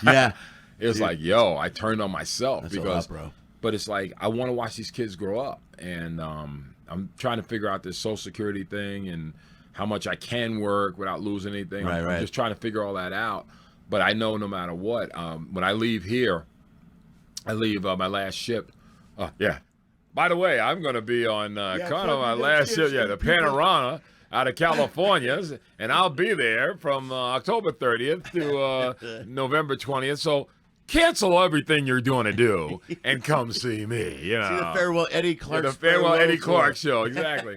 Yeah, it was like, I turned on myself. That's because, a lot, bro. But it's like I want to watch these kids grow up, and I'm trying to figure out this Social Security thing and how much I can work without losing anything. I'm just trying to figure all that out. But I know no matter what, when I leave here, I leave my last ship. Yeah. By the way, I'm going to be on kind of my last ship. Yeah, the Panorama. Out of California, and I'll be there from October 30th to November 20th. So cancel everything you're doing to do and come see me. See the Farewell Eddie Clark. The Farewell Eddie Clark show, exactly.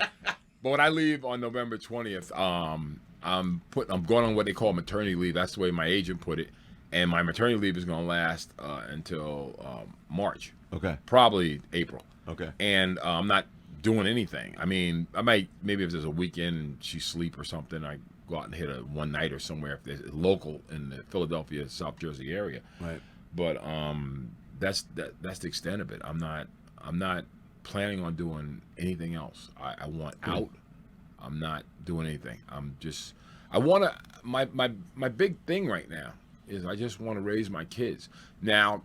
But when I leave on November 20th, I'm going on what they call maternity leave. That's the way my agent put it, and my maternity leave is going to last until March. Okay. Probably April. Okay. And I'm not doing anything. I mean, I might, maybe if there's a weekend and she sleep or something, I go out and hit a one nighter somewhere if there's local in the Philadelphia, South Jersey area. Right. But that's the extent of it. I'm not planning on doing anything else. I want out. I'm not doing anything. I want to, my big thing right now is I just want to raise my kids. Now,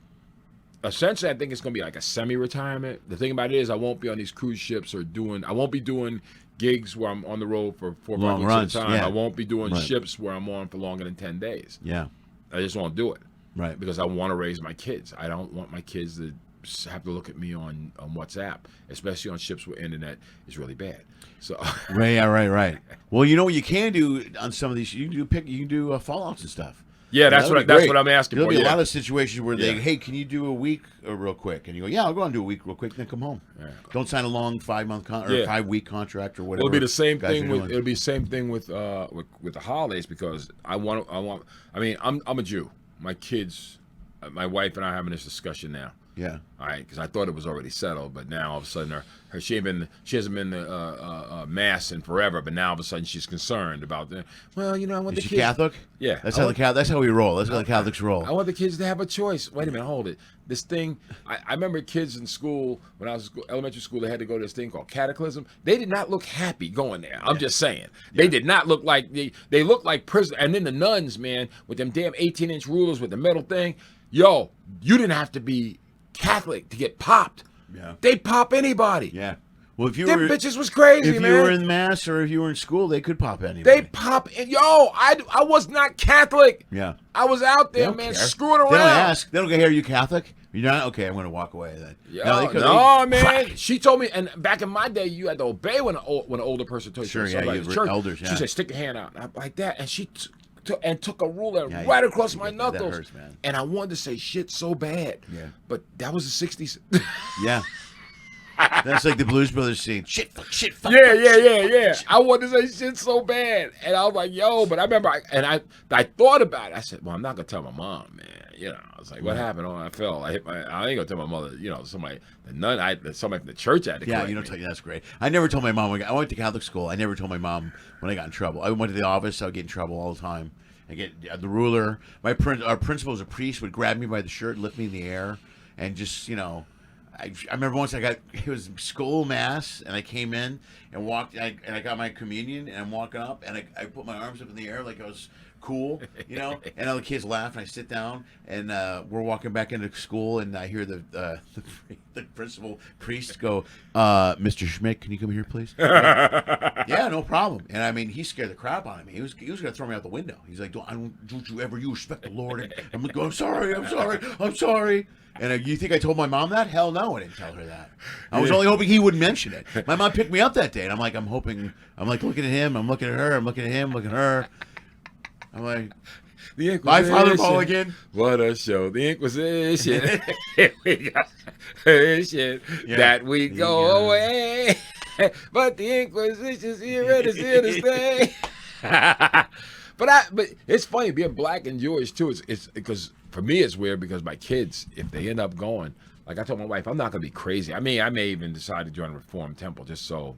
essentially, I think it's going to be like a semi-retirement. The thing about it is I won't be on these cruise ships I won't be doing gigs where I'm on the road for 4 or 5 weeks at a time. Yeah. I won't be doing ships where I'm on for longer than 10 days. Yeah. I just won't do it. Right. Because I want to raise my kids. I don't want my kids to have to look at me on WhatsApp, especially on ships where internet is really bad. So Right. Well, you know what you can do on some of these, you can do fallouts and stuff. Yeah, that's what I'm asking There'll for. Be a lot of situations where they, hey, can you do a week real quick? And you go, yeah, I'll go and do a week real quick, then come home. Yeah. Don't sign a long 5-month or 5-week contract or whatever. It'll be the same thing with the holidays because I'm a Jew. My kids, my wife and I are having this discussion now. Yeah. All right, because I thought it was already settled, but now all of a sudden she hasn't been to mass in forever, but now all of a sudden she's concerned about the. Well, I want the kids. Is she Catholic? Yeah, that's how we roll. That's how the Catholics roll. I want the kids to have a choice. Wait a minute, hold it. This thing, I remember kids in school when I was in elementary school. They had to go to this thing called catechism. They did not look happy going there. I'm just saying. They did not look like they looked like prison. And then the nuns, man, with them damn 18-inch rulers with the metal thing. Yo, you didn't have to be Catholic to get popped. Yeah. They'd pop anybody. Yeah. Well, if you Them were bitches was crazy, if man. you were in mass or if you were in school, they could pop anybody. They pop in. Yo, I was not Catholic. Yeah. I was out They there, don't man, care. screwing around. They don't ask. They don't go, hey, are you Catholic? You're not? Okay, I'm going to walk away then. Yo, they no, man. She told me, and back in my day, you had to obey when an older person told you. Sure, something yeah, like you the church. elders, yeah. She said, stick your hand out. And like that. And she took a ruler Yeah, right yeah, across my that knuckles. hurts, man. And I wanted to say shit so bad. Yeah. But that was the 60s. Yeah. That's like the Blues Brothers scene. Shit, fuck, shit, fuck. Yeah. I wanted to say shit so bad. And I was like, yo, but I remember, I thought about it. I said, well, I'm not going to tell my mom, man. You know, I was like, what happened? Oh, I fell. I ain't going to tell my mother, you know, somebody from the church had to Yeah, correct you don't me. tell you. That's great. I never told my mom. I went to Catholic school. I never told my mom when I got in trouble. I went to the office. I would get in trouble all the time. I get the ruler. Our principal was a priest. Would grab me by the shirt, lift me in the air, and just, you know. I remember once it was school mass, and I came in and walked, and I got my communion, and I'm walking up, and I put my arms up in the air like I was cool, you know, and all the kids laugh, and I sit down, and we're walking back into school, and I hear the principal priest go, Mr. Schmidt, can you come here, please? Yeah, no problem. And I mean, he scared the crap out of me. He was going to throw me out the window. He's like, don't you ever, you respect the Lord. And I'm like, I'm sorry. And you think I told my mom that? Hell no, I didn't tell her that. I was only hoping he would mention it. My mom picked me up that day, and I'm like looking at him, I'm looking at her, I'm looking at him, looking at her. I'm like, my Father Paul again. What a show. The Inquisition. Here we go. That we go away. But the Inquisition's here and it's here to stay. But it's funny being black and Jewish too. It's because for me it's weird because my kids, if they end up going, like I told my wife, I'm not gonna be crazy. I mean, I may even decide to join a Reformed temple just so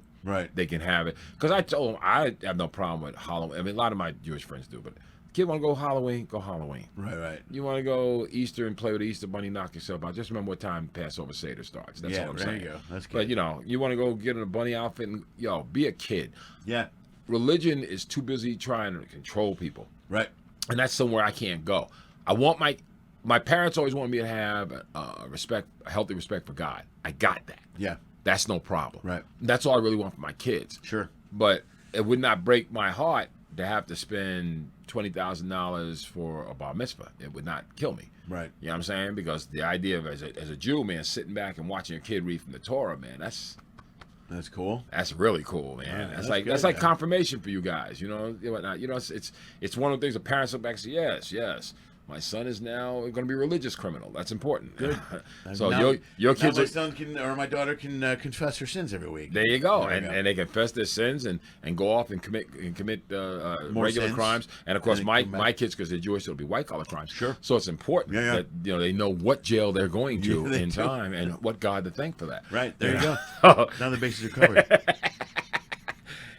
they can have it. Because I told them I have no problem with Halloween. I mean, a lot of my Jewish friends do, but kid want to go Halloween, go Halloween. Right. You want to go Easter and play with the Easter Bunny, knock yourself out. Just remember what time Passover Seder starts. That's all I'm saying. There you go. That's good. But you know, you want to go get in a bunny outfit and be a kid. Yeah. Religion is too busy trying to control people. Right. And that's somewhere I can't go. I want my parents always wanted me to have a healthy respect for God. I got that. Yeah. That's no problem. Right. That's all I really want for my kids. Sure. But it would not break my heart to have to spend $20,000 for a bar mitzvah. It would not kill me. Right. You know what I'm saying? Because the idea of as a Jew, man, sitting back and watching your kid read from the Torah, man, that's cool. That's really cool, man. Yeah, that's like confirmation for you guys, you know. Whatnot. You know, it's one of the things the parents look back and say, yes, my son is now going to be a religious criminal. That's important. Good. So now, your kids, my son or my daughter can confess her sins every week. There you go, and they confess their sins and go off and commit regular sins. crimes. And of course, my kids, because they're Jewish, it'll be white collar crimes. Sure. So it's important that they know what jail they're going to in time and what God to thank for that. Right. There you go. Now the bases are covered.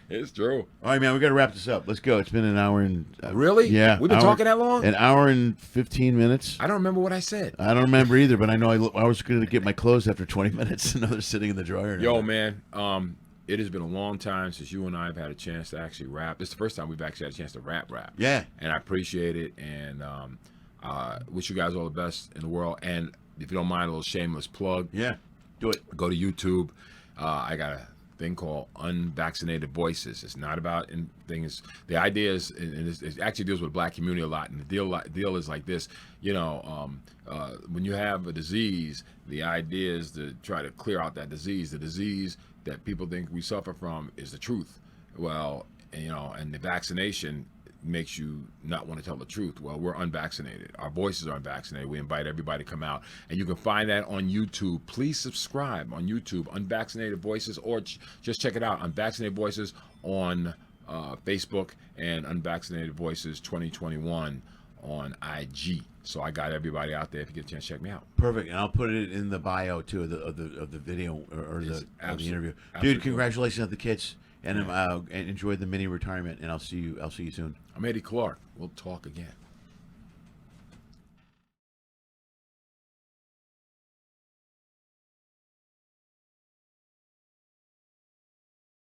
It's true. All right, man, we got to wrap this up. Let's go. It's been an hour and... really? Yeah. We've been talking that long? An hour and 15 minutes. I don't remember what I said. I don't remember either, but I know I was going to get my clothes after 20 minutes, and now they're sitting in the dryer. Yo, man, it has been a long time since you and I have had a chance to actually rap. This is the first time we've actually had a chance to rap. Yeah. And I appreciate it, and wish you guys all the best in the world. And if you don't mind, a little shameless plug. Yeah. Do it. Go to YouTube. I got a thing called Unvaccinated Voices. It's not about things. The idea is, and it actually deals with the black community a lot. And the deal is like this. You know, when you have a disease, the idea is to try to clear out that disease. The disease that people think we suffer from is the truth. Well, and the vaccination makes you not want to tell the truth. Well, we're unvaccinated. Our voices are unvaccinated. We invite everybody to come out. And you can find that on YouTube. Please subscribe on YouTube, Unvaccinated Voices, or just check it out, Unvaccinated Voices on Facebook, and Unvaccinated Voices 2021 on IG. So I got everybody out there. If you get a chance, check me out. Perfect, and I'll put it in the bio too of the video or the interview. Dude, congratulations on the kids, and enjoy the mini retirement. And I'll see you soon. I'm Eddie Clark. We'll talk again.